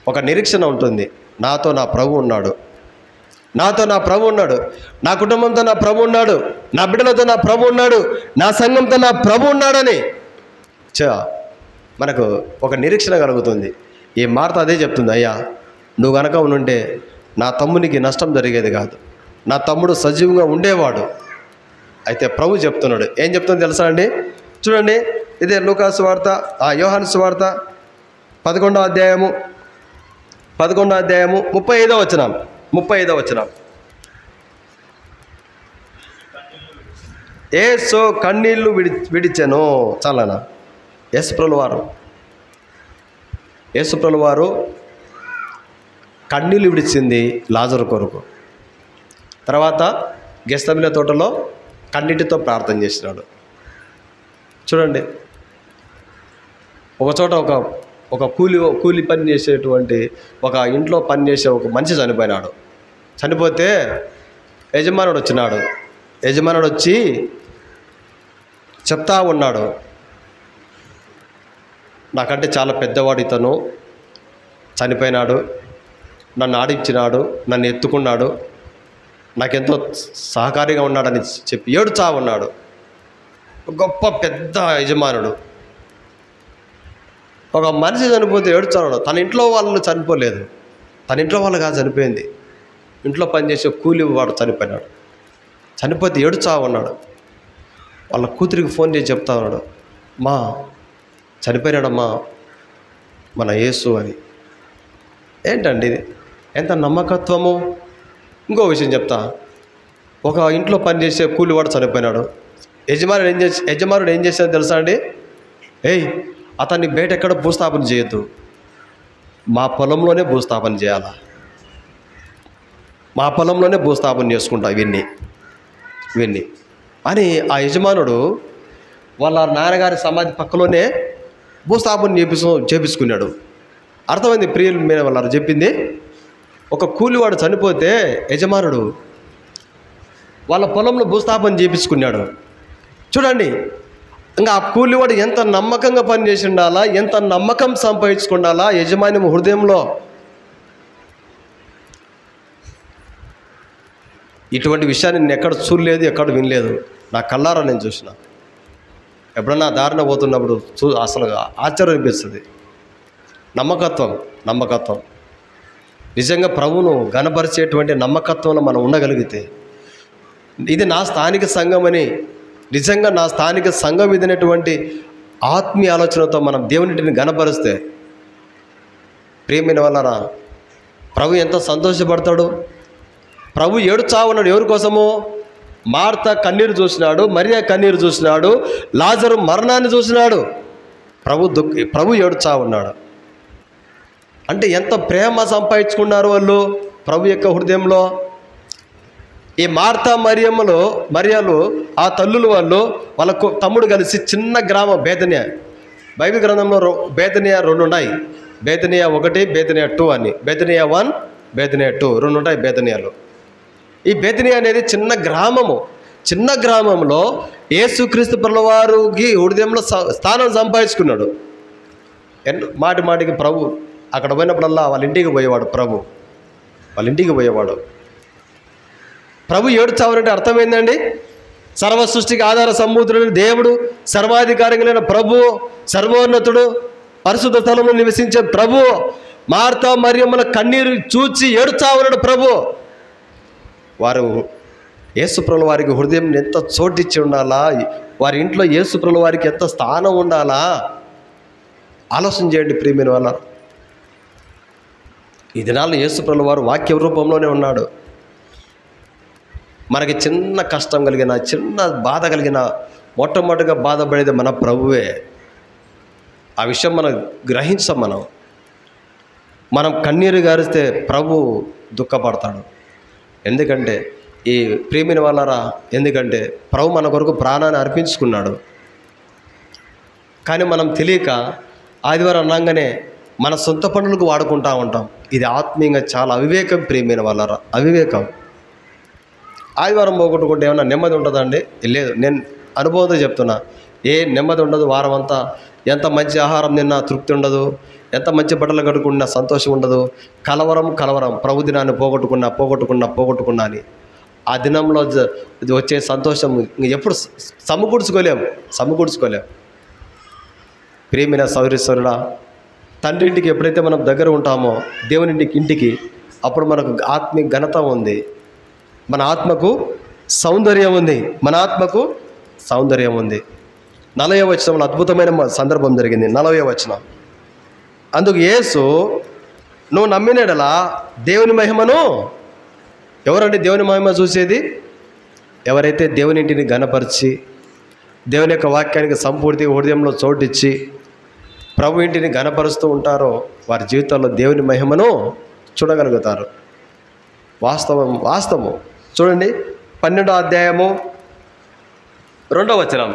ఒక నిరీక్షణ ఉంటుంది, నాతో నా ప్రభు ఉన్నాడు, నాతో నా ప్రభు ఉన్నాడు, నా కుటుంబంతో నా ప్రభు ఉన్నాడు, నా బిడ్డలతో నా ప్రభు ఉన్నాడు, నా సంఘంతో నా ప్రభు ఉన్నాడని మనకు ఒక నిరీక్షణ కలుగుతుంది. ఈ మార్త అదే చెప్తుంది, అయ్యా నువ్వు గనక ఉంటే నా తమ్మునికి నష్టం జరిగేది కాదు, నా తమ్ముడు సజీవంగా ఉండేవాడు. అయితే ప్రభు చెప్తున్నాడు, ఏం చెప్తుందో తెలుసా అండి? చూడండి, ఇదే లూకా సువార్త, యోహాను సువార్త 11వ అధ్యాయము 35వ వచనం. యేసు కన్నీళ్లు విడిచెను. చాలనా? యేసుప్రభుల వారు కన్నీళ్లు విడిచింది లాజరు కొరకు. తర్వాత గెస్తమినే తోటలో కన్నీటితో ప్రార్థన చేసినాడు. చూడండి, ఒక చోట ఒక కూలి పని చేసేటువంటి ఒక ఇంట్లో పని చేసే ఒక మనిషి చనిపోయినాడు. చనిపోతే యజమానుడు వచ్చినాడు. యజమానుడు వచ్చి చెప్తా ఉన్నాడు, నాకంటే చాలా పెద్దవాడు ఇతను, చనిపోయినాడు, నన్ను ఆడించినాడు, నన్ను ఎత్తుకున్నాడు, నాకెంతో సహకారిగా ఉన్నాడని చెప్పి ఏడుచా ఉన్నాడు. గొప్ప పెద్ద యజమానుడు. ఒక మనిషి చనిపోతే ఏడుచాడు. తన ఇంట్లో వాళ్ళు చనిపోలేదు, తన ఇంట్లో వాళ్ళు కాదు చనిపోయింది, ఇంట్లో పనిచేసే కూలి వాడు చనిపోయినాడు. చనిపోతే ఏడుచా ఉన్నాడు. వాళ్ళ కూతురికి ఫోన్ చేసి చెప్తా ఉన్నాడు, మా చనిపోయినాడమ్మా మన యేసు అని. ఏంటండి ఇది? ఎంత నమ్మకత్వము! ఇంకో విషయం చెప్తా, ఒక ఇంట్లో పనిచేసే కూలివాడు చనిపోయినాడు. యజమానుడు ఏం చేశాడో తెలుసా అండి? అతన్ని బయట ఎక్కడ భూస్థాపన చేయొద్దు, మా పొలంలోనే భూస్థాపన చేయాలా, మా పొలంలోనే భూస్థాపన చేసుకుంటా ఇవన్నీ అని ఆ యజమానుడు వాళ్ళ నాన్నగారి సమాధి పక్కలోనే భూస్థాపన చేపించుకున్నాడు. అర్థమైంది ప్రియుల మీద వాళ్ళు చెప్పింది? ఒక కూలివాడు చనిపోతే యజమానుడు వాళ్ళ పొలంలో భూస్థాపన చేపించుకున్నాడు. చూడండి, ఇంకా ఆ కూలివాడు ఎంత నమ్మకంగా పనిచేసి ఉండాలా, ఎంత నమ్మకం సంపాదించుకుండాలా యజమాని హృదయంలో. ఇటువంటి విషయాన్ని నేను ఎక్కడ చూడలేదు, ఎక్కడ వినలేదు, నా కళ్ళారా నేను చూసిన. ఎప్పుడన్నా దారిన పోతున్నప్పుడు అసలు ఆశ్చర్యం అనిపిస్తుంది. నమ్మకత్వం నిజంగా ప్రభువును గణపరిచేటువంటి నమ్మకత్వంలో మనం ఉండగలిగితే, ఇది నా స్థానిక సంఘమని, నిజంగా నా స్థానిక సంఘం ఇదనేటువంటి ఆత్మీయ ఆలోచనతో మనం దేవునిటిని గణపరిస్తే, ప్రియమైన వాళ్ళరా, ప్రభు ఎంత సంతోషపడతాడు. ప్రభు ఏడుచా ఉన్నాడు. ఎవరి కోసము? మార్త కన్నీరు చూసినాడు, మరియా కన్నీరు చూసినాడు, లాజరు మరణాన్ని చూసినాడు. ప్రభు ఏడుచా ఉన్నాడు. అంటే ఎంత ప్రేమ సంపాదించుకున్నారు వాళ్ళు ప్రభు యొక్క హృదయంలో. ఈ మార్తా మరియాలు ఆ తల్లులు వాళ్ళు వాళ్ళ తమ్ముడు కలిసి చిన్న గ్రామం బేతనియా. బైబిల్ గ్రంథంలో బేతనియా 2 ఉన్నాయి, బేతనియా 1, బేతనియా 2 అని. బేతనియా 1, బేతనియా 2 2 ఉంటాయి బేతనియాలు. ఈ బేతనియా అనేది చిన్న గ్రామంలో యేసుక్రీస్తు ప్రభువారికి హృదయంలో స్థానం సంపాదించుకున్నాడు. మాటికి ప్రభు అక్కడ పోయినప్పుడల్లా వాళ్ళ ఇంటికి పోయేవాడు. ప్రభు ఏడుచావనంటే అర్థమైందండి? సర్వ సృష్టికి ఆధార సంబూతుడైన దేవుడు, సర్వాధికారిలైన ప్రభు, సర్వోన్నతుడు, పరిశుద్ధ స్థలంలో నివసించే ప్రభు మార్తా మరియమ్మల కన్నీరు చూచి ఏడుచావన్నాడు ప్రభు. వారు యేసుప్రభుల వారికి హృదయం ఎంత చోటిచ్చి ఉండాలా, వారి ఇంట్లో యేసుప్రభుల వారికి ఎంత స్థానం ఉండాలా ఆలోచన చేయండి ప్రియమైన వాళ్ళ. ఈ దినాల్లో యేసుప్రభుల వారు వాక్య రూపంలోనే ఉన్నాడు. మనకి చిన్న కష్టం కలిగిన, చిన్న బాధ కలిగిన మొట్టమొదటిగా బాధపడేది మన ప్రభువే. ఆ విషయం మనం గ్రహించాం. మనం కన్నీరు గారిస్తే ప్రభు దుఃఖపడతాడు. ఎందుకంటే ఈ ప్రియమైన వాళ్ళరా, ఎందుకంటే ప్రభు మన కొరకు ప్రాణాన్ని అర్పించుకున్నాడు. కానీ మనం తెలియక ఆదివారం అన్నాగానే మన సొంత పనులకు వాడుకుంటూ ఉంటాం. ఇది ఆత్మీయంగా చాలా అవివేకం ప్రియమైన వాళ్ళరా, అవివేకం. ఆదివారం పోగొట్టుకుంటే ఏమన్నా నెమ్మది ఉంటుందండి? లేదు. నేను అనుభవంతో చెప్తున్నా, ఏ నెమ్మది ఉండదు. వారం అంతా ఎంత మంచి ఆహారం తిన్నా తృప్తి ఉండదు, ఎంత మంచి బట్టలు కట్టుకున్నా సంతోషం ఉండదు. కలవరం ప్రభు దినాన్ని పోగొట్టుకున్నా అని ఆ దినంలో వచ్చే సంతోషం ఎప్పుడు సమకూర్చుకోలేం. ప్రియమైన సౌరీశ్వరుడా, తండ్రి ఇంటికి ఎప్పుడైతే మనం దగ్గర ఉంటామో దేవుని ఇంటికి అప్పుడు మనకు ఆత్మీయ ఘనత ఉంది, మన ఆత్మకు సౌందర్యం ఉంది. 40వ వచనంలో అద్భుతమైన సందర్భం జరిగింది. 40వ వచనం, అందుకు యేసు, నువ్వు నమ్మినడలా దేవుని మహిమను. ఎవరంటే దేవుని మహిమ చూసేది? ఎవరైతే దేవుని ఇంటిని ఘనపరిచి దేవుని యొక్క వాక్యానికి సంపూర్తిగా హృదయంలో చోటిచ్చి ప్రభు ఇంటిని ఘనపరుస్తూ ఉంటారో వారి జీవితంలో దేవుని మహిమను చూడగలుగుతారు. వాస్తవం చూడండి. 12వ అధ్యాయము 2వ వచనం,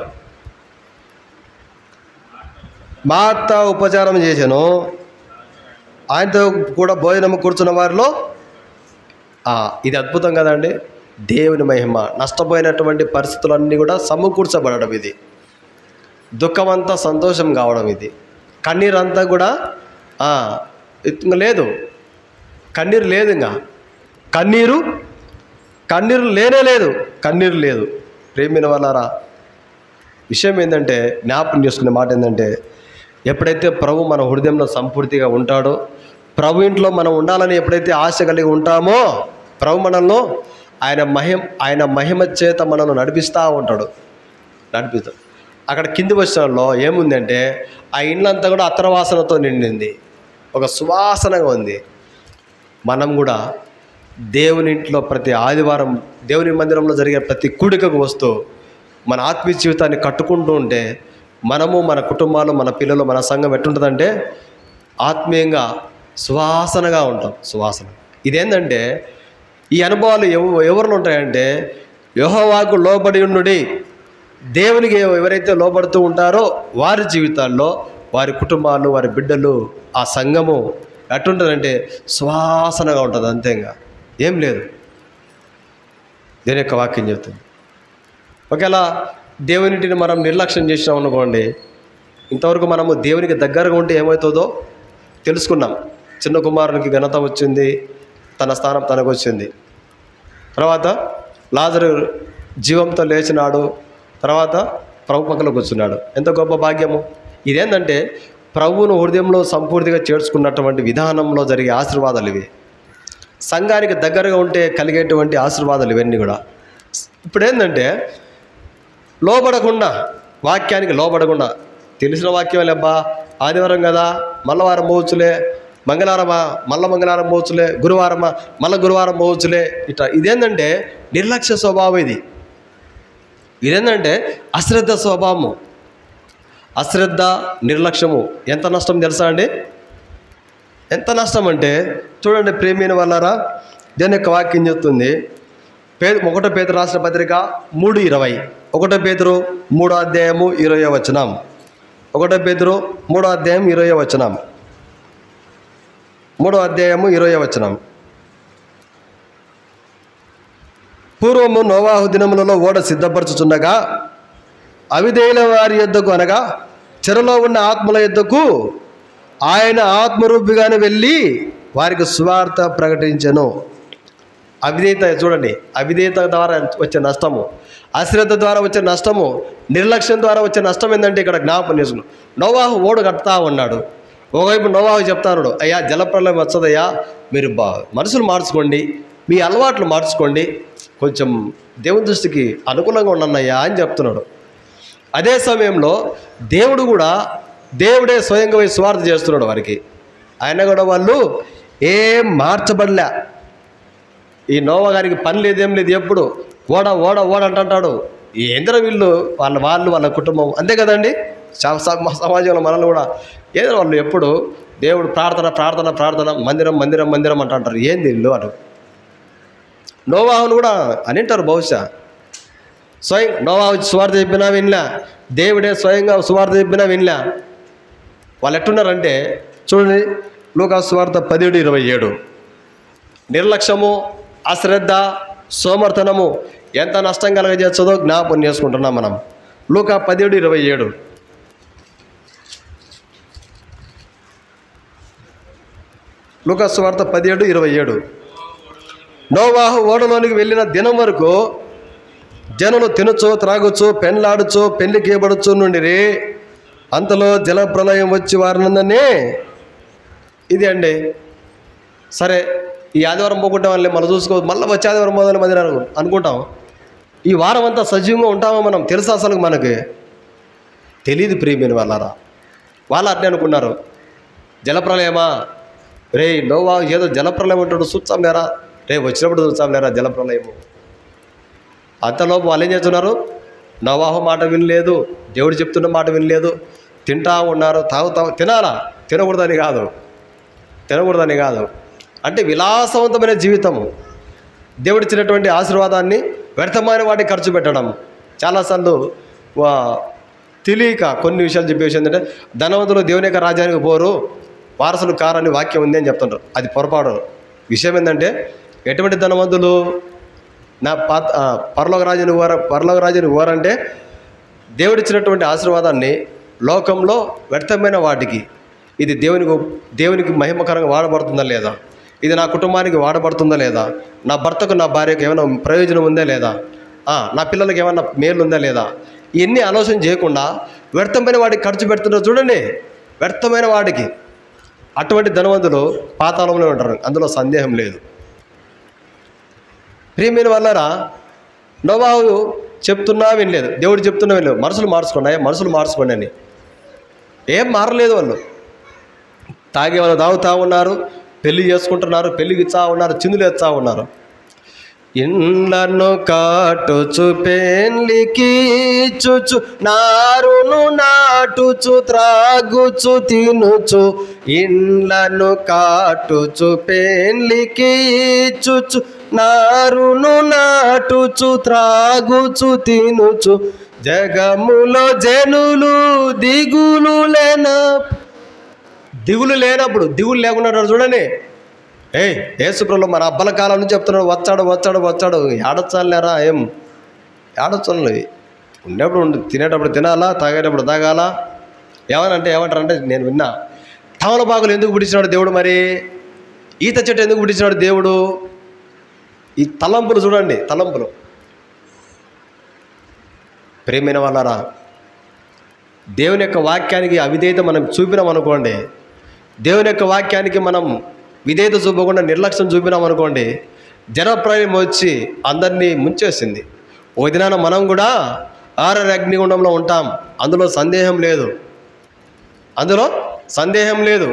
మార్త ఉపచారం చేశాను, ఆయనతో కూడా భోజనం కూర్చున్న వారిలో. ఇది అద్భుతం కదండి. దేవుని మహిమ, నష్టపోయినటువంటి పరిస్థితులన్నీ కూడా సమకూర్చబడడం, ఇది దుఃఖమంతా సంతోషం కావడం, ఇది కన్నీరంతా కూడా లేదు, కన్నీరు లేదు. ఇంకా కన్నీరు లేదు. ప్రేమిన వాళ్ళారా, విషయం ఏంటంటే, జ్ఞాపకం చేసుకునే మాట ఏంటంటే, ఎప్పుడైతే ప్రభు మన హృదయంలో సంపూర్తిగా ఉంటాడో, ప్రభు ఇంట్లో మనం ఉండాలని ఎప్పుడైతే ఆశ కలిగి ఉంటామో, ప్రభు మనల్ని ఆయన మహిమ చేత మనల్ని నడిపిస్తూ ఉంటాడు. అక్కడ కింది వచనంలో ఏముందంటే, ఆ ఇండ్లంతా కూడా అత్తరవాసనతో నిండింది, ఒక సువాసనగా ఉంది. మనం కూడా దేవుని ఇంట్లో ప్రతి ఆదివారం దేవుని మందిరంలో జరిగే ప్రతి కూడికకు వస్తూ మన ఆత్మీయ జీవితాన్ని కట్టుకుంటూ ఉంటే, మనము, మన కుటుంబాలు, మన పిల్లలు, మన సంఘం ఎట్టుంటుందంటే ఆత్మీయంగా సువాసనగా ఉంటాం. ఇదేంటంటే, ఈ అనుభవాలు ఎవరిలో ఉంటాయంటే, యెహోవాకు లోబడి ఉండుడి. దేవునికి ఎవరైతే లోబడుతూ ఉంటారో వారి జీవితాల్లో, వారి కుటుంబాలు, వారి బిడ్డలు, ఆ సంఘము ఎట్టుంటుందంటే సువాసనగా ఉంటుంది. అంతేగా, ఏం లేదు. దేవుని యొక్క వాక్యం చెప్తుంది. ఒకవేళ దేవునింటిని మనం నిర్లక్ష్యం చేసినాం అనుకోండి, ఇంతవరకు మనము దేవునికి దగ్గరగా ఉంటే ఏమవుతుందో తెలుసుకున్నాం. చిన్న కుమారునికి ఘనత వచ్చింది, తన స్థానం తనకు వచ్చింది. తర్వాత లాజరు జీవంతో లేచినాడు, తర్వాత ప్రభు పక్కన కూర్చున్నాడు. ఎంత గొప్ప భాగ్యము! ఇదేంటంటే ప్రభువును హృదయంలో సంపూర్తిగా చేర్చుకున్నటువంటి విధానంలో జరిగే ఆశీర్వాదాలు ఇవి. సంఘానికి దగ్గరగా ఉంటే కలిగేటువంటి ఆశీర్వాదాలు ఇవన్నీ కూడా. ఇప్పుడు ఏంటంటే, వాక్యానికి లోబడకుండా, తెలిసిన వాక్యం లేబ్బా, ఆదివారం కదా మళ్ళీ వారం పోవచ్చులే, మంగళవారమా మళ్ళీ మంగళవారం పోవచ్చులే, గురువారమా మళ్ళీ గురువారం పోవచ్చులే, ఇట్లా. ఇదేంటంటే నిర్లక్ష్య స్వభావం. ఇదేంటంటే అశ్రద్ధ స్వభావము. అశ్రద్ధ, నిర్లక్ష్యము ఎంత నష్టం తెలుసా అండి? ఎంత నష్టం అంటే చూడండి ప్రేమైన వాళ్ళారా, దేని యొక్క వాక్యం చెప్తుంది. 1 పేతురు రాసిన పత్రిక 3:20, 1 పేతురు 3వ అధ్యాయము 20వ వచనం, 1 పేతురు 3వ అధ్యాయం 20వ వచనం, 3వ అధ్యాయము 20వ వచనం. పూర్వము నోవాహు దినములలో ఓడ సిద్ధపరచుచుండగా అవిధేయుల వారి యొద్దకు, అనగా చెరలో ఉన్న ఆత్మల యొద్దకు ఆయన ఆత్మరూపిగానే వెళ్ళి వారికి సువార్త ప్రకటించెను. అవిధేయత చూడండి, అవిధేయత ద్వారా వచ్చే నష్టము, అశ్రద్ధ ద్వారా వచ్చే నష్టము, నిర్లక్ష్యం ద్వారా వచ్చే నష్టం ఏంటంటే ఇక్కడ జ్ఞాపకం చేసుకున్నాం. నోవాహు ఓడ కడతా ఉన్నాడు. ఒకవైపు నోవాహు చెప్తాడు, అయ్యా జలప్రలయం వచ్చదయ్యా, మీరు మనుషులు మార్చుకోండి, మీ అలవాట్లు మార్చుకోండి, కొంచెం దేవుని దృష్టికి అనుకూలంగా ఉండన్నయ్యా అని చెప్తున్నాడు. అదే సమయంలో దేవుడే స్వయంగా పోయి సువార్త చేస్తున్నాడు వారికి. ఆయన కూడా వాళ్ళు ఏం మార్చబడలే. ఈ నోవా గారికి పని లేదేం లేదు, ఎప్పుడు ఓడ ఓడ ఓడ అంటాడు. ఏంద్ర వీళ్ళు వాళ్ళ కుటుంబం అంతే కదండి. సమాజంలో మనల్ని కూడా ఏదో వాళ్ళు ఎప్పుడు దేవుడు ప్రార్థన ప్రార్థన ప్రార్థన, మందిరం మందిరం మందిరం అంటారు. ఏంది వీళ్ళు అటు. నోవాహును కూడా అనింటారు బహుశా. నోవాహు సువార్త చెప్పినా వినలే, దేవుడే స్వయంగా సువార్త చెప్పినా వినలే. వాళ్ళు ఎట్టున్నారంటే చూడండి, లూకా సువార్త 17:27. నిర్లక్ష్యము, అశ్రద్ధ, సోమర్థనము ఎంత నష్టం కలగజేస్తుందో జ్ఞాపకం చేసుకుంటున్నాం మనం. లూకా 17:27. లూకా సువార్త 17:27. నోవాహు ఓడలోనికి వెళ్ళిన దినం వరకు జనులు తినచ్చు, త్రాగొచ్చు, పెండ్లాడచ్చు, పెళ్లికి ఇవ్వబడచ్చు నుండి అంతలో జలప్రలయం వచ్చి వారినందనే. ఇది అండి. సరే, ఈ ఆదివారం పోకుంటాం వాళ్ళే మనం చూసుకోవచ్చు, మళ్ళీ వచ్చే ఆదివారం పోదాలి మంది అనుకుంటాం. ఈ వారం అంతా సజీవంగా ఉంటామో మనం తెలుసా? అసలు మనకి తెలియదు ప్రియమైన వాళ్ళారా. వాళ్ళు అట్నే అనుకున్నారు. జలప్రలయమా రే, నోవా ఏదో జలప్రలయం ఉంటాడు, చూస్తాం లేరా రే, వచ్చినప్పుడు చూస్తాం లేరా జలప్రలయము. అంతలోపు వాళ్ళు ఏం చేస్తున్నారు? నోవాహు మాట వినలేదు, దేవుడు చెప్తున్న మాట వినలేదు, తింటా ఉన్నారు. తినాలా, తినకూడదని కాదు. అంటే విలాసవంతమైన జీవితము, దేవుడిచ్చినటువంటి ఆశీర్వాదాన్ని వ్యర్థమైన వాటికి ఖర్చు పెట్టడం. చాలాసార్లు తెలియక కొన్ని విషయాలు చెప్పే విషయం ఏంటంటే, ధనవంతులు దేవుని యొక్క రాజ్యానికి పోరు, వారసులు కారని వాక్యం ఉంది అని చెప్తుంటారు. అది పొరపాటు. విషయం ఏంటంటే, ఎటువంటి ధనవంతులు నా పరలోక రాజ్యానికి పోరంటే దేవుడిచ్చినటువంటి ఆశీర్వాదాన్ని లోకంలో వ్యర్థమైన వాటికి, ఇది దేవునికి మహిమకరంగా వాడబడుతుందా లేదా, ఇది నా కుటుంబానికి వాడబడుతుందా లేదా, నా భర్తకు నా భార్యకు ఏమైనా ప్రయోజనం ఉందా లేదా, నా పిల్లలకి ఏమైనా మేలు ఉందా లేదా, ఇవన్నీ ఆలోచన చేయకుండా వ్యర్థమైన వాటికి ఖర్చు పెడుతున్నారు. చూడండి, వ్యర్థమైన వాటికి. అటువంటి ధనవంతులు పాతాళంలో ఉంటారు, అందులో సందేహం లేదు. ప్రియమైన వాళ్ళారా, నోవాహు చెప్తున్నా వినలేదు, దేవుడు చెప్తున్నా వినలేదు. మనసులు మార్చుకోండి అని. ఏం మారలేదు. వాళ్ళు తాగే వాళ్ళు తాగుతూ ఉన్నారు, పెళ్లి చేసుకుంటున్నారు, పెళ్లికి ఇచ్చా ఉన్నారు, చిందులు ఎత్తా ఉన్నారు. ఇండ్లను కాటుచు పెళ్లికి ఇచ్చుచు, నారును నాటుచు త్రాగుచు తినుచు. ఇండ్లను కాటుచు పెళ్లికి ఇచ్చుచు, నారును నాటుచు త్రాగుచు తినుచు. జగములో జనులు దిగులు లేనప్పుడు, దిగులు లేకుండా చూడండి. యేసుప్రభువు మన అబ్బల కాలం నుంచి చెప్తున్నాడు, వచ్చాడు ఏడొచ్చాలేరా, ఏడొచ్చాలి. ఉండేప్పుడు తినేటప్పుడు తినాలా, తాగేటప్పుడు తాగాలా. ఏమంటారంటే నేను విన్నా, తమలపాకులు ఎందుకు పుట్టించినాడు దేవుడు, మరి ఈత చెట్టు ఎందుకు పుట్టించినాడు దేవుడు? ఈ తలంపులు చూడండి, తలంపులు. ప్రియమైన వాళ్ళారా, దేవుని యొక్క వాక్యానికి అవిధేయత మనం చూపినాం అనుకోండి, దేవుని యొక్క వాక్యానికి మనం విధేయత చూపకుండా నిర్లక్ష్యం చూపినాం అనుకోండి, జలప్రలయం వచ్చి అందరినీ ముంచేసింది. ఓ దినాన మనం కూడా అగ్నిగుండంలో ఉంటాం, అందులో సందేహం లేదు.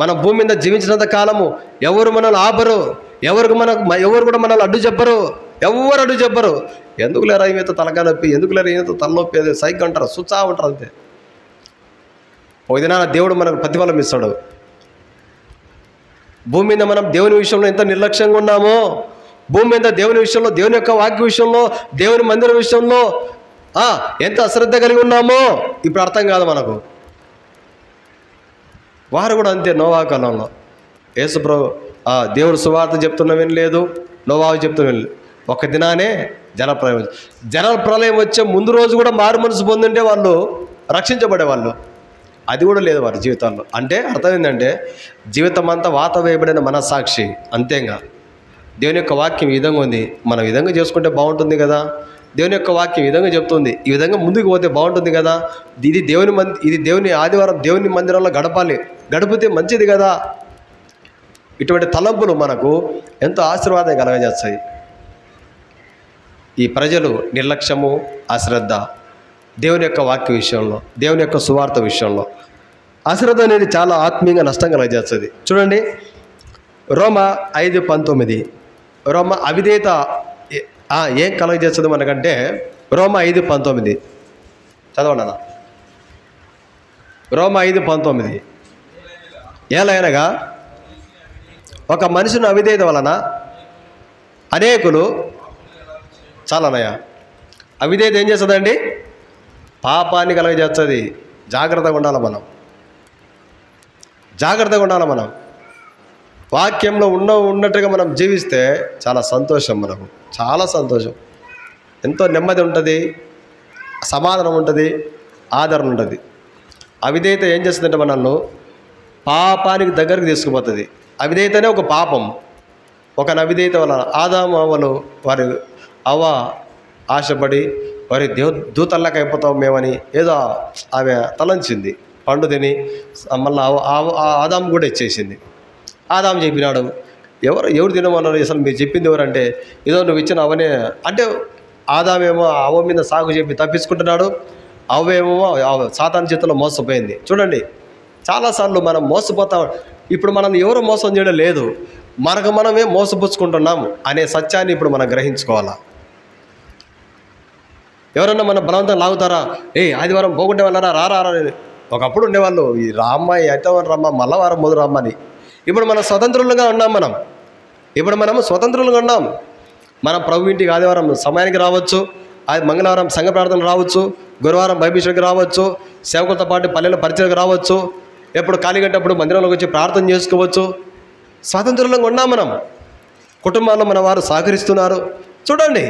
మన భూమి మీద జీవించినంత కాలము ఎవరు మనల్ని ఆపరు, ఎవరు కూడా మనల్ని అడ్డు చెప్పరు, ఎవరు అడ్డు చెప్పరు. ఎందుకు లేరా ఈమెతో తలకాయ నొప్పి, ఎందుకు లేరా ఈమెతో తలనొప్పి, అది సైక్ అంటారు, సుచ్చా ఉంటారు అంతే. ఓ దినాన దేవుడు మనకు ప్రతిఫలం ఇస్తాడు. భూమి మీద మనం దేవుని విషయంలో ఎంత నిర్లక్ష్యంగా ఉన్నామో, భూమి మీద దేవుని విషయంలో, దేవుని యొక్క వాక్య విషయంలో, దేవుని మందిరం విషయంలో ఎంత అశ్రద్ధ కలిగి ఉన్నామో ఇప్పుడు అర్థం కాదు మనకు. వారు కూడా అంతే. నోవాహు కాలంలో యేసుప్రభు దేవుడు సువార్త చెప్తున్నా వినలేదు, నోవాహు చెప్తున్నా వినలేదు. ఒక దినానే జలప్రలయం వచ్చే ముందు రోజు కూడా మారు మనసు పొందుంటే వాళ్ళు రక్షించబడేవాళ్ళు. అది కూడా లేదు వారి జీవితాల్లో. అంటే అర్థం ఏంటంటే, జీవితం అంతా వాత వేయబడిన మనస్సాక్షి అంతేగా. దేవుని యొక్క వాక్యం ఈ విధంగా ఉంది, మనం ఈ విధంగా చేసుకుంటే బాగుంటుంది కదా, దేవుని యొక్క వాక్యం ఈ విధంగా చెప్తుంది, ఈ విధంగా ముందుకు పోతే బాగుంటుంది కదా, ఇది దేవుని ఆదివారం దేవుని మందిరంలో గడిపితే మంచిది కదా. ఇటువంటి తలంపులు మనకు ఎంతో ఆశీర్వాదం కలగజేస్తాయి. ఈ ప్రజలు నిర్లక్ష్యము, అశ్రద్ధ దేవుని యొక్క వాక్య విషయంలో, దేవుని యొక్క సువార్త విషయంలో అశ్రద్ధ అనేది చాలా ఆత్మీయంగా నష్టం కలగజేస్తుంది. చూడండి, రోమా 5:19. రోమా అవిధేయత ఏం కలగజేస్తుంది మనకంటే, రోమా 5:19 చదవండి అన్న. రోమా 5:19. ఏలైనగా ఒక మనిషిని అవిధేయత వలన అనేకులు చాలనయ్య. అవిధేయత ఏం చేస్తుందండి? పాపాన్ని కలగజేస్తుంది. జాగ్రత్తగా ఉండాలి మనం, జాగ్రత్తగా ఉండాలి మనం. వాక్యంలో ఉన్నట్టుగా మనం జీవిస్తే చాలా సంతోషం, మనకు చాలా సంతోషం, ఎంతో నెమ్మది ఉంటుంది, సమాధానం ఉంటుంది, ఆదరణ ఉంటుంది. అవిధేయత ఏం చేస్తుందంటే మనల్ని పాపానికి దగ్గరికి తీసుకుపోతుంది. అవిధేయతనే ఒక పాపం. ఒక అవిధేయత వల్ల ఆదాము అవ్వలు వారి అవ్వ ఆశపడి వారి దూతల్లాగా అయిపోతాం మేమని ఏదో ఆమె తలంచింది, పండు తిని మళ్ళీ ఆదాము కూడా ఇచ్చేసింది. ఆదాము చెప్పినాడు, ఎవరు తినమన్నారు, అసలు మీరు చెప్పింది ఎవరంటే ఏదో నువ్వు ఇచ్చిన అవనే అంటే, ఆదామేమో అవ్వ మీద సాగు చెప్పి తప్పించుకుంటున్నాడు, అవ్వేమో సాతాను చేతుల్లో మోసపోయింది. చూడండి, చాలాసార్లు మనం మోసపోతాం. ఇప్పుడు మనం ఎవరు మోసం చేయడం లేదు, మనకు మనమే మోసపుచ్చుకుంటున్నాము అనే సత్యాన్ని ఇప్పుడు మనం గ్రహించుకోవాలా. ఎవరన్నా మన బలవంతం లాగుతారా? ఆదివారం పోకుంటే వాళ్ళరా రారా. ఒకప్పుడు ఉండేవాళ్ళు, ఈ రామ్మ అయితే రమ్మ మళ్ళా వారం మొదలు రమ్మని. ఇప్పుడు మనం స్వతంత్రులుగా ఉన్నాం. ఇప్పుడు మనం స్వతంత్రులుగా ఉన్నాం. మనం ప్రభు ఇంటికి ఆదివారం సమయానికి రావచ్చు, అది మంగళవారం సంఘ ప్రార్థనలు రావచ్చు, గురువారం బైబిల్కి రావచ్చు, సేవకులతో పాటు పల్లెల పరిచయకు రావచ్చు, ఎప్పుడు ఖాళీ గంటప్పుడు మందిరంలోకి వచ్చి ప్రార్థన చేసుకోవచ్చు. స్వాతంత్రంగా ఉన్నాం మనం. కుటుంబాల్లో మన వారు సహకరిస్తున్నారు. చూడండి,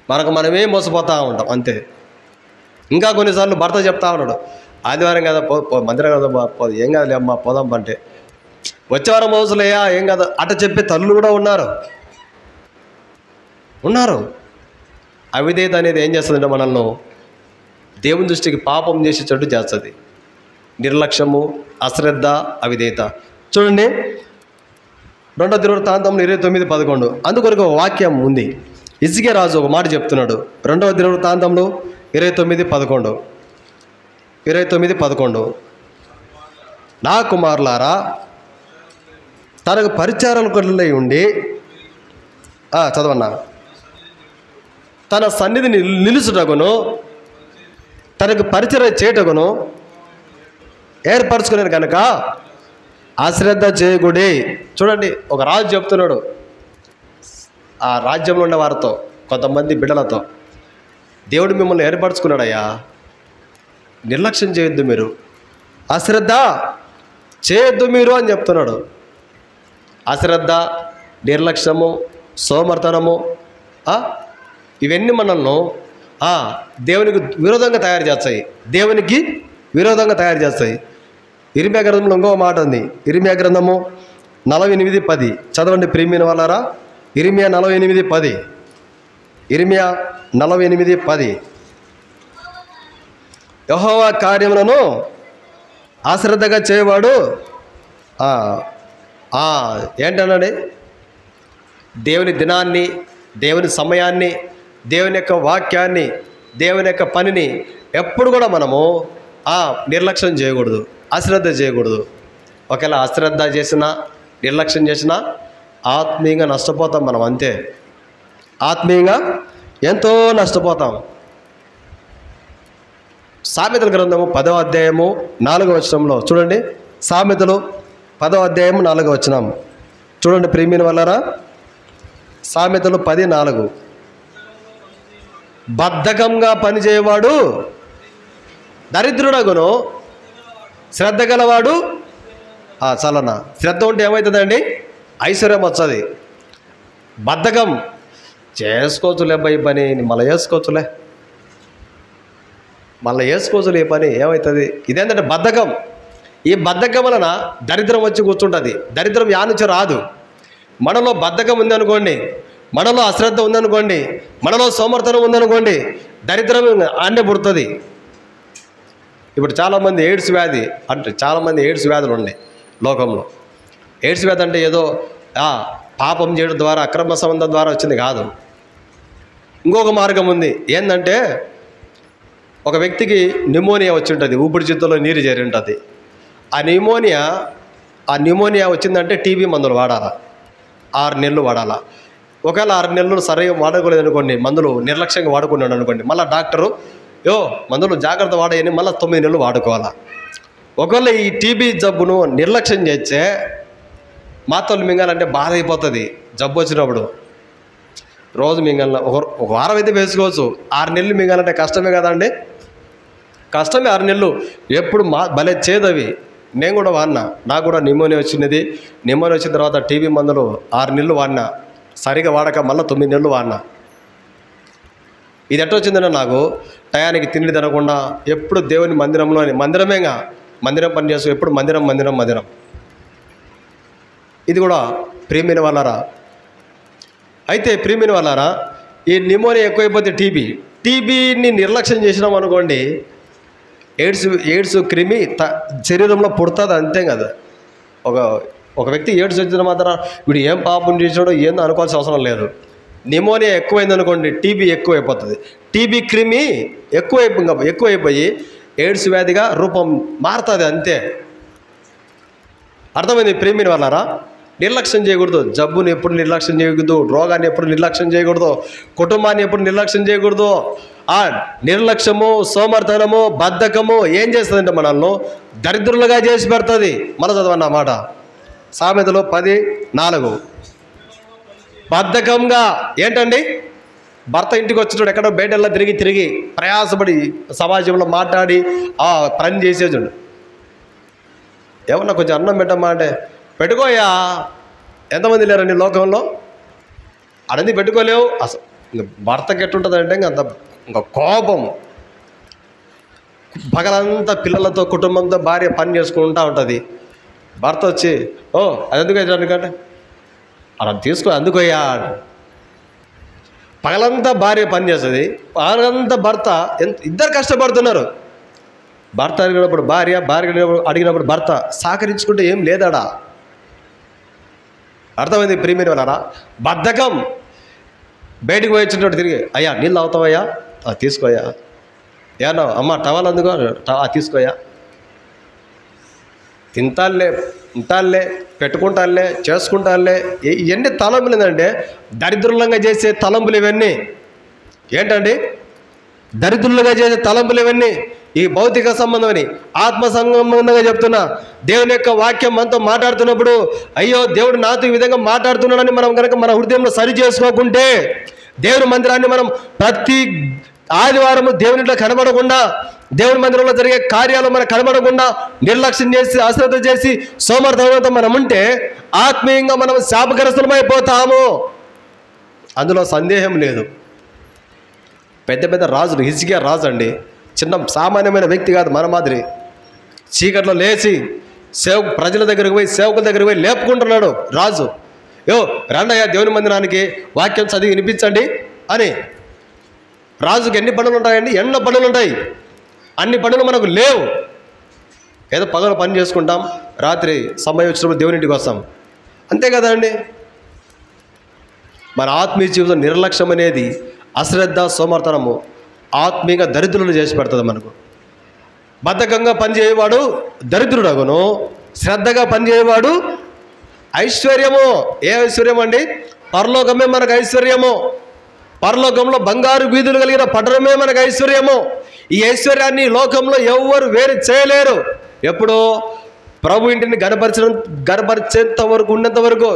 మనకు మనమే మోసపోతూ ఉంటాం అంతే. ఇంకా కొన్నిసార్లు భర్త చెప్తా ఉన్నాడు, ఆదివారం కదా మందిరం కదా ఏం కాదులే అమ్మా పోదాం అంటే, వచ్చేవారం మోసలేయా ఏం కాదు అట చెప్పే తల్లులు కూడా ఉన్నారు. అవిధేయత అనేది ఏం చేస్తుందంటే మనల్ని దేవుని దృష్టికి పాపం చేసేటట్టు చేస్తుంది. నిర్లక్ష్యము, అశ్రద్ధ, అవిధేయత. చూడండి, 2వ దినవృత్తాంతంలో 29:11 అందుకొరకు ఒక వాక్యం ఉంది. హిజ్కియా రాజు ఒక మాట చెప్తున్నాడు. 2వ దినవృత్తాంతంలో 29:11 నా కుమారులారా, తనకు పరిచారకులై ఉండి చదవన్నా, తన సన్నిధిని నిలుచుటకును తనకు పరిచయం చేయటకును ఏర్పరచుకున్నాను కనుక అశ్రద్ధ చేయకూడే. చూడండి, ఒక రాజు చెప్తున్నాడు ఆ రాజ్యంలో ఉన్న వారితో, కొంతమంది బిడ్డలతో, దేవుడు మిమ్మల్ని ఏర్పరచుకున్నాడయ్యా, నిర్లక్ష్యం చేయొద్దు మీరు, అశ్రద్ధ చేయొద్దు మీరు అని చెప్తున్నాడు. అశ్రద్ధ, నిర్లక్ష్యము, సోమర్తనము ఇవన్నీ మనల్ని దేవునికి విరోధంగా తయారు చేస్తాయి. ఇర్మియా గ్రంథంలో ఇంకో మాట ఉంది. ఇర్మియా గ్రంథము 48:10 చదవండి ప్రియమైన వాళ్ళారా. ఇర్మియా 48:10 ఇర్మియా 48:10 యెహోవా కార్యములను అశ్రద్ధగా చేయవాడు ఏంటన్నాడే, దేవుని దినాన్ని, దేవుని సమయాన్ని, దేవుని యొక్క వాక్యాన్ని, దేవుని యొక్క పనిని ఎప్పుడు కూడా మనము నిర్లక్ష్యం చేయకూడదు, అశ్రద్ధ చేయకూడదు. ఒకవేళ అశ్రద్ధ చేసినా, నిర్లక్ష్యం చేసినా ఆత్మీయంగా నష్టపోతాం మనం, అంతే. ఆత్మీయంగా ఎంతో నష్టపోతాం. సామెతల గ్రంథము 10వ అధ్యాయము 4వ వచనంలో చూడండి. సామెతలు 10వ అధ్యాయము 4వ వచనం చూడండి ప్రియమైన వాళ్ళారా. సామెతలు 10:4 బద్ధకంగా పనిచేయవాడు దరిద్రుడగును, శ్రద్ధ గలవాడు చలన. శ్రద్ధ ఉంటే ఏమవుతుందండి? ఐశ్వర్యం వస్తుంది. బద్ధకం చేసుకోవచ్చులే ఈ పని, మళ్ళీ వేసుకోవచ్చులే ఈ పని, ఏమవుతుంది? ఇదేంటంటే బద్ధకం. ఈ బద్ధకం వలన దరిద్రం వచ్చి కూర్చుంటుంది. దరిద్రం యానుంచి రాదు. మనలో బద్ధకం ఉందనుకోండి, మనలో అశ్రద్ధ ఉందనుకోండి, మనలో సోమర్థనం ఉందనుకోండి, దరిద్రం ఆండే పుడుతుంది. ఇప్పుడు చాలామంది ఎయిడ్స్ వ్యాధి అంటే చాలామంది ఎయిడ్స్ వ్యాధులు ఉన్నాయి లోకంలో. ఎయిడ్స్ వ్యాధి అంటే ఏదో పాపం చేయడం ద్వారా అక్రమ సంబంధం ద్వారా వచ్చింది కాదు. ఇంకొక మార్గం ఉంది. ఏంటంటే ఒక వ్యక్తికి న్యూమోనియా వచ్చి ఉంటుంది, ఊపిరితిత్తులో నీరు చేరి ఉంటుంది. ఆ న్యూమోనియా వచ్చిందంటే టీబీ మందులు వాడాలా, 6 నెలలు వాడాలా. ఒకవేళ 6 నెలలు సరిగా వాడుకోలేదు అనుకోండి, మందులు నిర్లక్ష్యంగా వాడుకున్నాడు అనుకోండి, మళ్ళీ డాక్టరు మందులు జాగ్రత్త వాడేయని మళ్ళీ 9 నెలలు వాడుకోవాలా. ఒకవేళ ఈ టీబీ జబ్బును నిర్లక్ష్యం చేస్తే మాత్రలు మింగాలంటే బాధ అయిపోతుంది. జబ్బు వచ్చినప్పుడు రోజు మింగాల ఒక వారం అయితే వేసుకోవచ్చు, 6 నెలలు మింగాలంటే కష్టమే కదండి. కష్టమే 6 నెలలు. ఎప్పుడు భలే చేదవి. నేను కూడా వాడినా, నాకు కూడా న్యూమోనియా వచ్చినది. న్యూమోనియా వచ్చిన తర్వాత టీబీ మందులు 6 నెలలు వాడినా, సరిగా వాడక మళ్ళీ 9 నెలలు వాడినా. ఇది ఎట్లా వచ్చిందంటే నాకు టయానికి తిండి తినకుండా ఎప్పుడు దేవుని మందిరమేగా మందిరం పని చేస్తూ ఎప్పుడు మందిరం. ఇది కూడా ప్రియమైన వాళ్ళారా. అయితే ప్రియమైన వాళ్ళారా, ఈ న్యూమోనియా ఎక్కువైపోతే టీబీని నిర్లక్ష్యం చేసినాం అనుకోండి, ఎయిడ్స్ క్రిమి శరీరంలో పుడుతుంది, అంతే కదా. ఒక వ్యక్తి ఎయిడ్స్ వచ్చిన మాత్రం వీడు ఏం పాపం చేసాడో ఏందో అనుకోవాల్సిన అవసరం లేదు. న్యూమోనియా ఎక్కువైంది అనుకోండి, టీబీ ఎక్కువైపోతుంది. టీబీ క్రిమి ఎక్కువైపోయి ఎయిడ్స్ వ్యాధిగా రూపం మారుతుంది, అంతే. అర్థమైంది ప్రియమైన వాళ్ళారా. నిర్లక్ష్యం చేయకూడదు. జబ్బుని ఎప్పుడు నిర్లక్ష్యం చేయకూడదు, రోగాన్ని ఎప్పుడు నిర్లక్ష్యం చేయకూడదు, కుటుంబాన్ని ఎప్పుడు నిర్లక్ష్యం చేయకూడదు. ఆ నిర్లక్ష్యము, సోమర్థనము, బద్ధకము ఏం చేస్తుందంటే మనల్ని దరిద్రులుగా చేసి పెడుతుంది. మన చదవండి ఆ మాట, సామెతలు 10:4. బద్ధకంగా ఏంటండి, భర్త ఇంటికి వచ్చినాడు ఎక్కడో బయటల్లా తిరిగి ప్రయాసపడి సమాజంలో మాట్లాడి పని చేసేజుండు. ఏమన్నా కొంచెం అన్నం పెట్టమ్మా అంటే పెట్టుకోయా. ఎంతమంది లేరండి లోకంలో, అడని పెట్టుకోలేవు. అసలు భర్తకి ఎట్టుంటుంది అంటే ఇంకా కోపం. పగలంతా పిల్లలతో కుటుంబంతో భార్య పని చేసుకుంటూ ఉంటుంది. భర్త వచ్చి అది ఎందుకు ఎందుకంటే అలా తీసుకో అందుకోయ్యా. పగలంతా భార్య పని చేస్తుంది, పగలంతా భర్త. ఇద్దరు కష్టపడుతున్నారు. భర్త అడిగినప్పుడు భార్య అడిగినప్పుడు భర్త సహకరించుకుంటే ఏం లేదాడా. అర్థమైంది ప్రియమైన వాళ్ళారా. బద్ధకం. బయటికి పోయి వచ్చినట్టు తిరిగి అయ్యా నీళ్ళు అవుతావయ్యా, తీసుకోయా. ఏమన్నా అమ్మ టవల్ అందుకో, తీసుకోయా. తింటాలే పెట్టుకుంటాలే చేసుకుంటాలే. ఇవన్నీ తలంపులు ఏంటంటే దరిద్రులంగా చేసే తలంపులు ఇవన్నీ. ఏంటండి దరిద్రులుగా చేసే తలంపులు ఇవన్నీ. ఈ భౌతిక సంబంధమని ఆత్మ సంబంధంగా చెప్తున్నా. దేవుని యొక్క వాక్యం మనతో మాట్లాడుతున్నప్పుడు అయ్యో దేవుడు నాతో ఈ విధంగా మాట్లాడుతున్నాడని మనం కనుక మన హృదయంలో సరి చేసుకోకుంటే, దేవుని మందిరాన్ని మనం ప్రతి ఆదివారము దేవునిలో కనబడకుండా, దేవుని మందిరంలో జరిగే కార్యాలు మనకు కనబడకుండా నిర్లక్ష్యం చేసి అశ్రద్ధ చేసి సోమర్థంతో మనం ఉంటే ఆత్మీయంగా మనం శాపగ్రస్తులమైపోతాము. అందులో సందేహం లేదు. పెద్ద రాజులు, హిజ్కియా రాజు అండి, చిన్న సామాన్యమైన వ్యక్తి కాదు. మన మాదిరి చీకట్లో లేచి ప్రజల దగ్గరికి పోయి సేవకుల దగ్గరికి పోయి లేపుకుంటున్నాడు రాజు. రండయ్యా దేవుని మందిరానికి వాక్యం చదివి వినిపించండి అని. రాజుకి ఎన్ని పనులు ఉంటాయండి? ఎన్నో పనులు ఉంటాయి. అన్ని పనులు మనకు లేవు. ఏదో పగలు పని చేసుకుంటాం, రాత్రి సమయం వచ్చినప్పుడు దేవునింటికి వస్తాం, అంతే కదా అండి. మన ఆత్మీయ జీవితం నిర్లక్ష్యం అనేది, అశ్రద్ధ, సోమర్థనము ఆత్మీయంగా దరిద్రులను చేసి పెడుతుంది మనకు. బద్ధకంగా పనిచేయవాడు దరిద్రుడగును, శ్రద్ధగా పనిచేయవాడు ఐశ్వర్యము. ఏ ఐశ్వర్యం అండి? పరలోకమే మనకు ఐశ్వర్యము. పరలోకంలో బంగారు వీధులు కలిగిన పట్టణమే మనకు ఐశ్వర్యము. ఈ ఐశ్వర్యాన్ని లోకంలో ఎవ్వరు వేరు చేయలేరు. ఎప్పుడో ప్రభు ఇంటిని గనపరిచేంత వరకు, ఉన్నంత వరకు,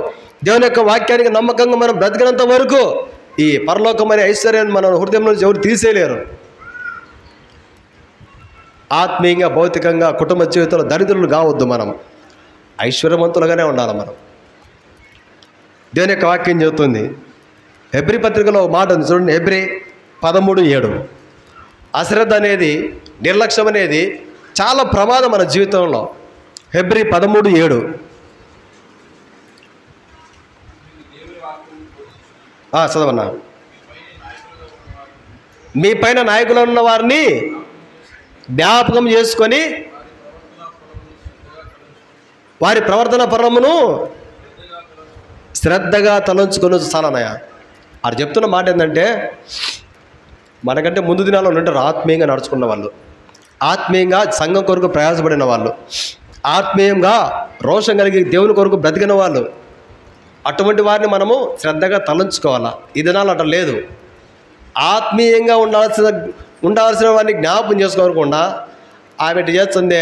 దేవుని యొక్క వాక్యానికి నమ్మకంగా మనం బ్రతికినంత వరకు ఈ పరలోకం అనే ఐశ్వర్యాన్ని మన హృదయం నుంచి ఎవరు తీసేయలేరు. ఆత్మీయంగా, భౌతికంగా, కుటుంబ జీవితంలో దరిద్రులు కావద్దు. మనం ఐశ్వర్యవంతులుగానే ఉండాలి. మనం దేవుని యొక్క వాక్యం చెబుతుంది. హెబ్రీ పత్రికలో మాట ఉంది చూడండి, హెబ్రీ 13:7. అశ్రద్ధ అనేది, నిర్లక్ష్యం అనేది చాలా ప్రమాదం మన జీవితంలో. హెబ్రీ 13:7. చదవన్నా. మీ పైన నాయకులు ఉన్న వారిని జ్ఞాపకం చేసుకొని వారి ప్రవర్తన పరమును శ్రద్ధగా తలంచుకొని చాలనయ్య. అది చెప్తున్న మాట ఏంటంటే, మనకంటే ముందు దినాల్లో ఉంటారు ఆత్మీయంగా నడుచుకున్న వాళ్ళు, ఆత్మీయంగా సంఘం కొరకు ప్రయాసపడిన వాళ్ళు, ఆత్మీయంగా రోషం కలిగి దేవుని కొరకు బ్రతికిన వాళ్ళు. అటువంటి వారిని మనము శ్రద్ధగా తలంచుకోవాలా. ఈ దినాలు అట్లా లేదు. ఆత్మీయంగా ఉండాల్సిన వారిని జ్ఞాపకం చేసుకోకుండా ఆమె ఇటు చేస్తుంది,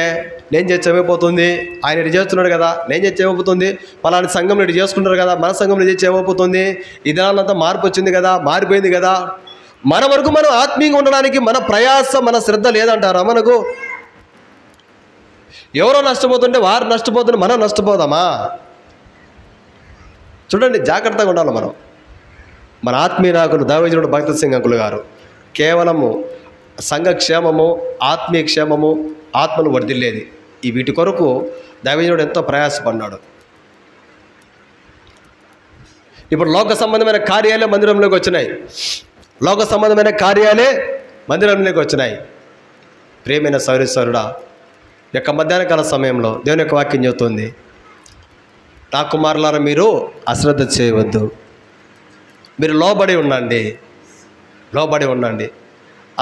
నేను చేసేమైపోతుంది, ఆయన ఇటు చేస్తున్నాడు కదా, నేను చేసేమైపోతుంది, పలాని సంఘంలో ఇటు చేసుకుంటారు కదా, మన సంఘంలో చేసేమైపోతుంది, ఈ దినాలంతా మార్పు వచ్చింది కదా, మారిపోయింది కదా. మన వరకు మనం ఆత్మీయంగా ఉండడానికి మన ప్రయాస, మన శ్రద్ధ లేదంటారా మనకు? ఎవరో నష్టపోతుంటే వారు నష్టపోతుంటే మనం నష్టపోదామా? చూడండి, జాగ్రత్తగా ఉండాలి మనం. మన ఆత్మీయ నాయకులు దావీదుడు భక్త సింగ్ అంకుల్ గారు కేవలము సంఘ క్షేమము, ఆత్మీయ క్షేమము, ఆత్మను వర్ధిల్లేది, ఈ వీటి కొరకు దావీదుడు ఎంతో ప్రయాసపడ్డాడు. ఇప్పుడు లోక సంబంధమైన కార్యాలే మందిరంలోకి వచ్చినాయి, లోక సంబంధమైన కార్యాలే మందిరంలోకి వచ్చినాయి. ప్రియమైన సౌరేశ్వరుడా, యొక్క మధ్యాహ్న కాల సమయంలో దేవుని యొక్క వాక్యం చెబుతుంది, నా కుమారులారా మీరు అశ్రద్ధ చేయవద్దు, మీరు లోబడి ఉండండి, లోబడి ఉండండి.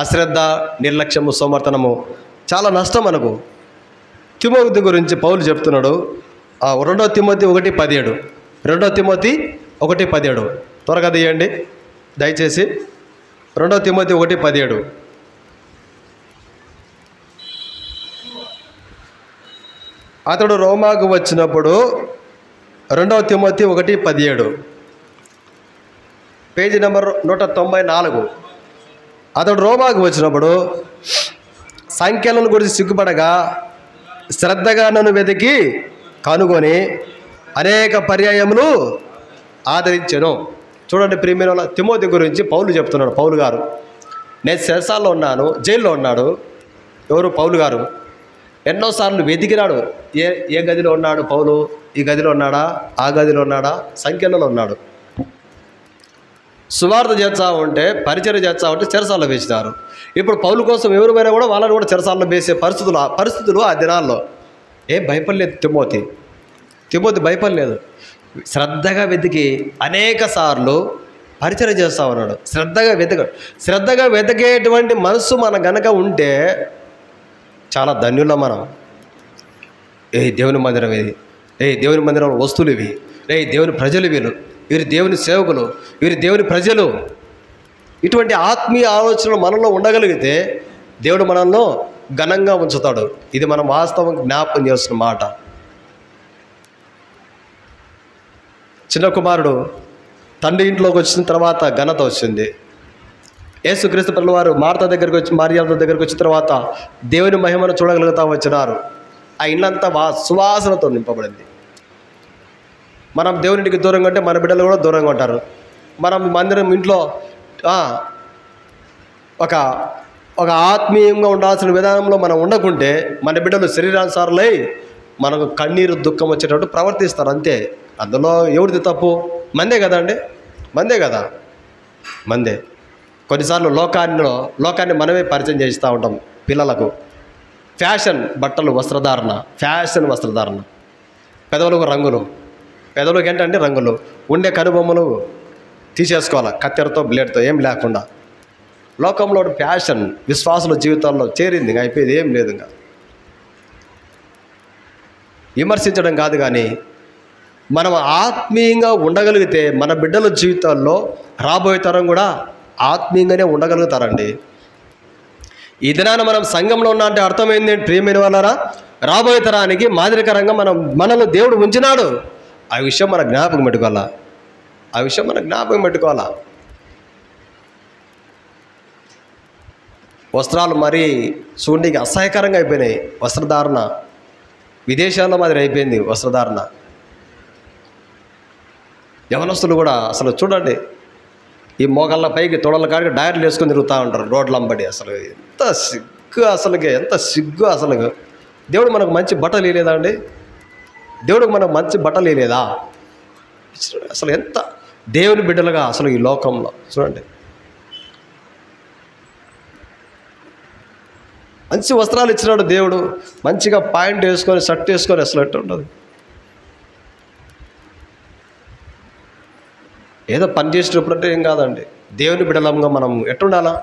అశ్రద్ధ, నిర్లక్ష్యము, సోమర్తనము చాలా నష్టం మనకు. తిమోతి గురించి పౌలు చెప్తున్నాడు. 2 తిమోతి 1:17, 2 తిమోతి 1:17 త్వరగా తీయండి దయచేసి. 2 తిమోతి 1:17. అతడు రోమాకు వచ్చినప్పుడు 2 తిమోతి 1:17 పేజీ నెంబర్ 194. అతడు రోమాకు వచ్చినప్పుడు సంఖ్యలను గురించి సిగ్గుపడగా శ్రద్ధగా నన్ను వెతికి కనుగొని అనేక పర్యాయములు ఆదరించెను. చూడండి ప్రియమైన తిమోతి గురించి పౌలు చెప్తున్నాడు. పౌలు గారు, నేను చెరసాల్లో ఉన్నాను, జైల్లో ఉన్నాడు. ఎవరు? పౌలు గారు ఎన్నోసార్లు వెతికినాడు. ఏ గదిలో ఉన్నాడు పౌలు? ఈ గదిలో ఉన్నాడా, ఆ గదిలో ఉన్నాడా, సంఖ్యలలో ఉన్నాడు. సువార్త చేస్తా ఉంటే, పరిచయం చేస్తా ఉంటే చెరసాల్లో వేసినారు. ఇప్పుడు పౌలు కోసం ఎవరు పోయినా కూడా వాళ్ళని కూడా చెరసాల్లో వేసే పరిస్థితులు ఆ దినాల్లో. భయపడలేదు తిమోతి భయపడలేదు. శ్రద్ధగా వెతికి అనేక సార్లు పరిచయం చేస్తూ ఉన్నాడు. శ్రద్ధగా వెతికేటువంటి మనసు మన గనక ఉంటే చాలా ధన్యులం మనం. దేవుని మందిరం ఇది, దేవుని మందిరం వస్తువులు ఇవి, దేవుని ప్రజలు వీరు దేవుని సేవకులు, వీరు దేవుని ప్రజలు. ఇటువంటి ఆత్మీయ ఆలోచనలు మనలో ఉండగలిగితే దేవుడు మనల్ని ఘనంగా ఉంచుతాడు. ఇది మనం వాస్తవం జ్ఞాపకం చేస్తున్న మాట. చిన్న కుమారుడు తండ్రి ఇంట్లోకి వచ్చిన తర్వాత ఘనత వచ్చింది. యేసుక్రీస్తు ప్రభువు వారు మార్త దగ్గరికి వచ్చిన తర్వాత దేవుని మహిమను చూడగలుగుతా వచ్చినారు. ఆ ఇల్లంతా సువాసనతో నింపబడింది. మనం దేవునికి దూరంగా ఉంటే మన బిడ్డలు కూడా దూరంగా ఉంటారు. మనం మందిరం ఇంట్లో ఒక ఆత్మీయంగా ఉండాల్సిన విధానంలో మనం ఉండకుంటే మన బిడ్డలు శరీరానుసారులై మనకు కన్నీరు, దుఃఖం వచ్చేటట్టు ప్రవర్తిస్తారు. అంతే. అందులో ఎవరిది తప్పు? మందే కదండి, మందే కదా, మందే. కొన్నిసార్లు లోకాన్ని మనమే పరిచయం చేస్తూ ఉంటాం పిల్లలకు. ఫ్యాషన్ బట్టలు, వస్త్రధారణ, పెదవులకు రంగులు, పెదవులకు ఏంటంటే రంగులు, ఉండే కనుబొమ్మలు తీసేసుకోవాలి కత్తెరతో, బ్లేడ్తో, ఏం లేకుండా. లోకంలో ఫ్యాషన్ విశ్వాసుల జీవితాల్లో చేరింది, ఇంకా అయిపోయేది ఏం లేదు. ఇంకా విమర్శించడం కాదు, కానీ మనం ఆత్మీయంగా ఉండగలిగితే మన బిడ్డల జీవితాల్లో రాబోయే తరం కూడా ఆత్మీయంగానే ఉండగలుగుతారండి. ఈ దినాన మనం సంఘంలో ఉన్నా అంటే అర్థమైంది ప్రియమైన వాళ్ళారా, రాబోయే తరానికి మాదిరికరంగా మనల్ని దేవుడు ఉంచినాడు. ఆ విషయం మన జ్ఞాపకం పెట్టుకోవాలా. వస్త్రాలు మరీ చూడడానికి అసహ్యకరంగా అయిపోయినాయి. వస్త్రధారణ విదేశాల్లో మాదిరి అయిపోయింది వస్త్రధారణ. యవనస్తులు కూడా అసలు చూడండి, ఈ మోకాళ్ళ పైకి తొడల కాడికి డైర్లు వేసుకొని తిరుగుతూ ఉంటారు రోడ్లంబడి. అసలు ఎంత సిగ్గు అసలు. దేవుడు మనకు మంచి బట్టలు ఇవ్వలేదా అండి? దేవుడికి మనకు మంచి బట్టలు ఇవ్వలేదా? అసలు ఎంత దేవుని బిడ్డలుగా అసలు ఈ లోకంలో చూడండి, మంచి వస్త్రాలు ఇచ్చినాడు దేవుడు. మంచిగా ప్యాంట్ వేసుకొని, షర్ట్ వేసుకొని అసలు ఎట్లా ఉంటుంది? ఏదో పని చేసినప్పుడు అంటే ఏం కాదండి. దేవుని బిడ్డలంగా మనం ఎట్టుండాలా?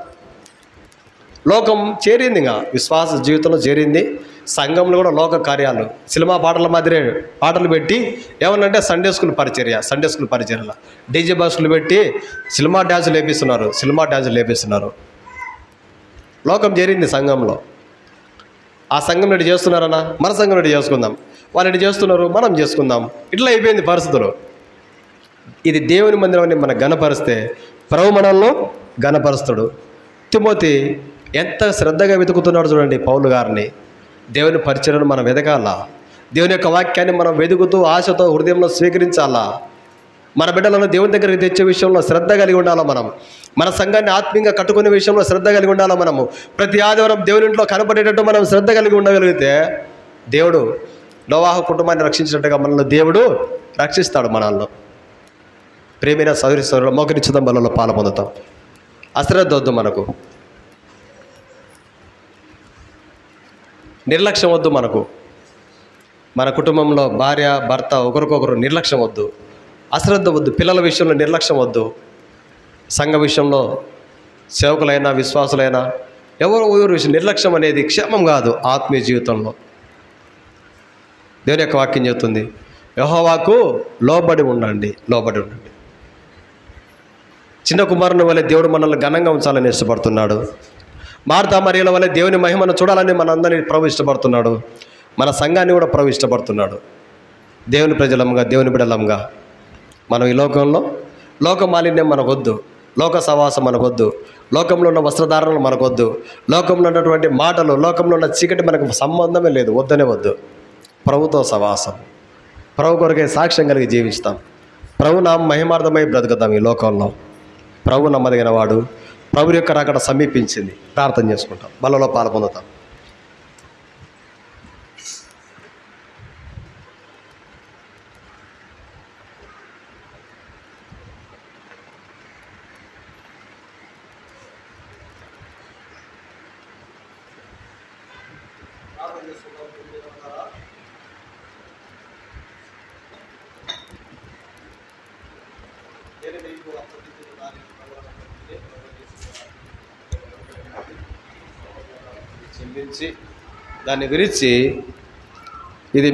లోకం చేరింది, ఇంకా విశ్వాస జీవితంలో చేరింది. సంఘంలో కూడా లోక కార్యాలు, సినిమా పాటల మాదిరే పాటలు పెట్టి ఏమన్నంటే సండే స్కూల్ పరిచర్యల డీజే బాక్సులు పెట్టి సినిమా డ్యాన్సులు లేపిస్తున్నారు. లోకం చేరింది సంఘంలో. ఆ సంఘం రెడీ చేస్తున్నారన్నా, మన సంఘం రెడీ చేసుకుందాం, వాళ్ళు రెడీ చేస్తున్నారు, మనం చేసుకుందాం. ఇట్లా అయిపోయింది పరిస్థితులు. ఇది దేవుని మందిరాన్ని మనం ఘనపరిస్తే ప్రభు మనల్ని ఘనపరుస్తాడు. తిమోతి ఎంత శ్రద్ధగా వెతుకుతున్నాడు చూడండి పౌలు గారిని. దేవుని పరిచర్యను మనం వెతకాలా, దేవుని యొక్క వాక్యాన్ని మనం వెతుకుతూ ఆశతో హృదయంలో స్వీకరించాలా. మన బిడ్డలను దేవుని దగ్గరికి తెచ్చే విషయంలో శ్రద్ధ కలిగి ఉండాలా. మన సంఘాన్ని ఆత్మీయంగా కట్టుకునే విషయంలో శ్రద్ధ కలిగి ఉండాలా. మనము ప్రతి ఆదివారం దేవుని ఇంట్లో కనపడేటట్టు మనం శ్రద్ధ కలిగి ఉండగలిగితే దేవుడు నోవాహు కుటుంబాన్ని రక్షించినట్టుగా మనల్ని దేవుడు రక్షిస్తాడు. మనల్ని ప్రేమైన సౌరి సౌరులు మోకరించడం బలలో పాలు పొందుతాం. అశ్రద్ధ వద్దు, మనకు నిర్లక్ష్యం వద్దు. మన కుటుంబంలో భార్య భర్త ఒకరికొకరు నిర్లక్ష్యం వద్దు, అశ్రద్ధ వద్దు. పిల్లల విషయంలో నిర్లక్ష్యం వద్దు. సంఘ విషయంలో సేవకులైనా విశ్వాసులైనా ఎవరు విషయం నిర్లక్ష్యం అనేది క్షేమం కాదు. ఆత్మీయ జీవితంలో దేవుని యొక్క వాక్యం చెబుతుంది, యెహోవాకు లోబడి ఉండండి. చిన్న కుమారుని వలె దేవుడు మనల్ని ఘనంగా ఉంచాలని ఇష్టపడుతున్నాడు. మార్తా మరియల వలె దేవుని మహిమను చూడాలని మనందరినీ ప్రభు ఇష్టపడుతున్నాడు. మన సంఘాన్ని కూడా ప్రభు ఇష్టపడుతున్నాడు. దేవుని ప్రజలంగా, దేవుని బిడ్డలంగా మనం ఈ లోకంలో లోక మాలిన్యం మనకొద్దు, లోక సవాసం మనకొద్దు, లోకంలో ఉన్న వస్త్రధారణలు మనకొద్దు, లోకంలో ఉన్నటువంటి మాటలు, లోకంలో ఉన్న చీకటి మనకు సంబంధమే లేదు, వద్దు. ప్రభుతో సవాసం, ప్రభు కొరకే సాక్ష్యం కలిగి జీవిస్తాం. ప్రభు నామ మహిమార్థమై బ్రతుకుతాం ఈ లోకంలో. ప్రభు నమ్మదగిన వాడు. ప్రభు యొక్క రాకడ సమీపించింది. ప్రార్థన చేసుకుంటాం, బలలో పాలు పొందుతాం. చెల్లించి దాన్ని విరిచి ఇది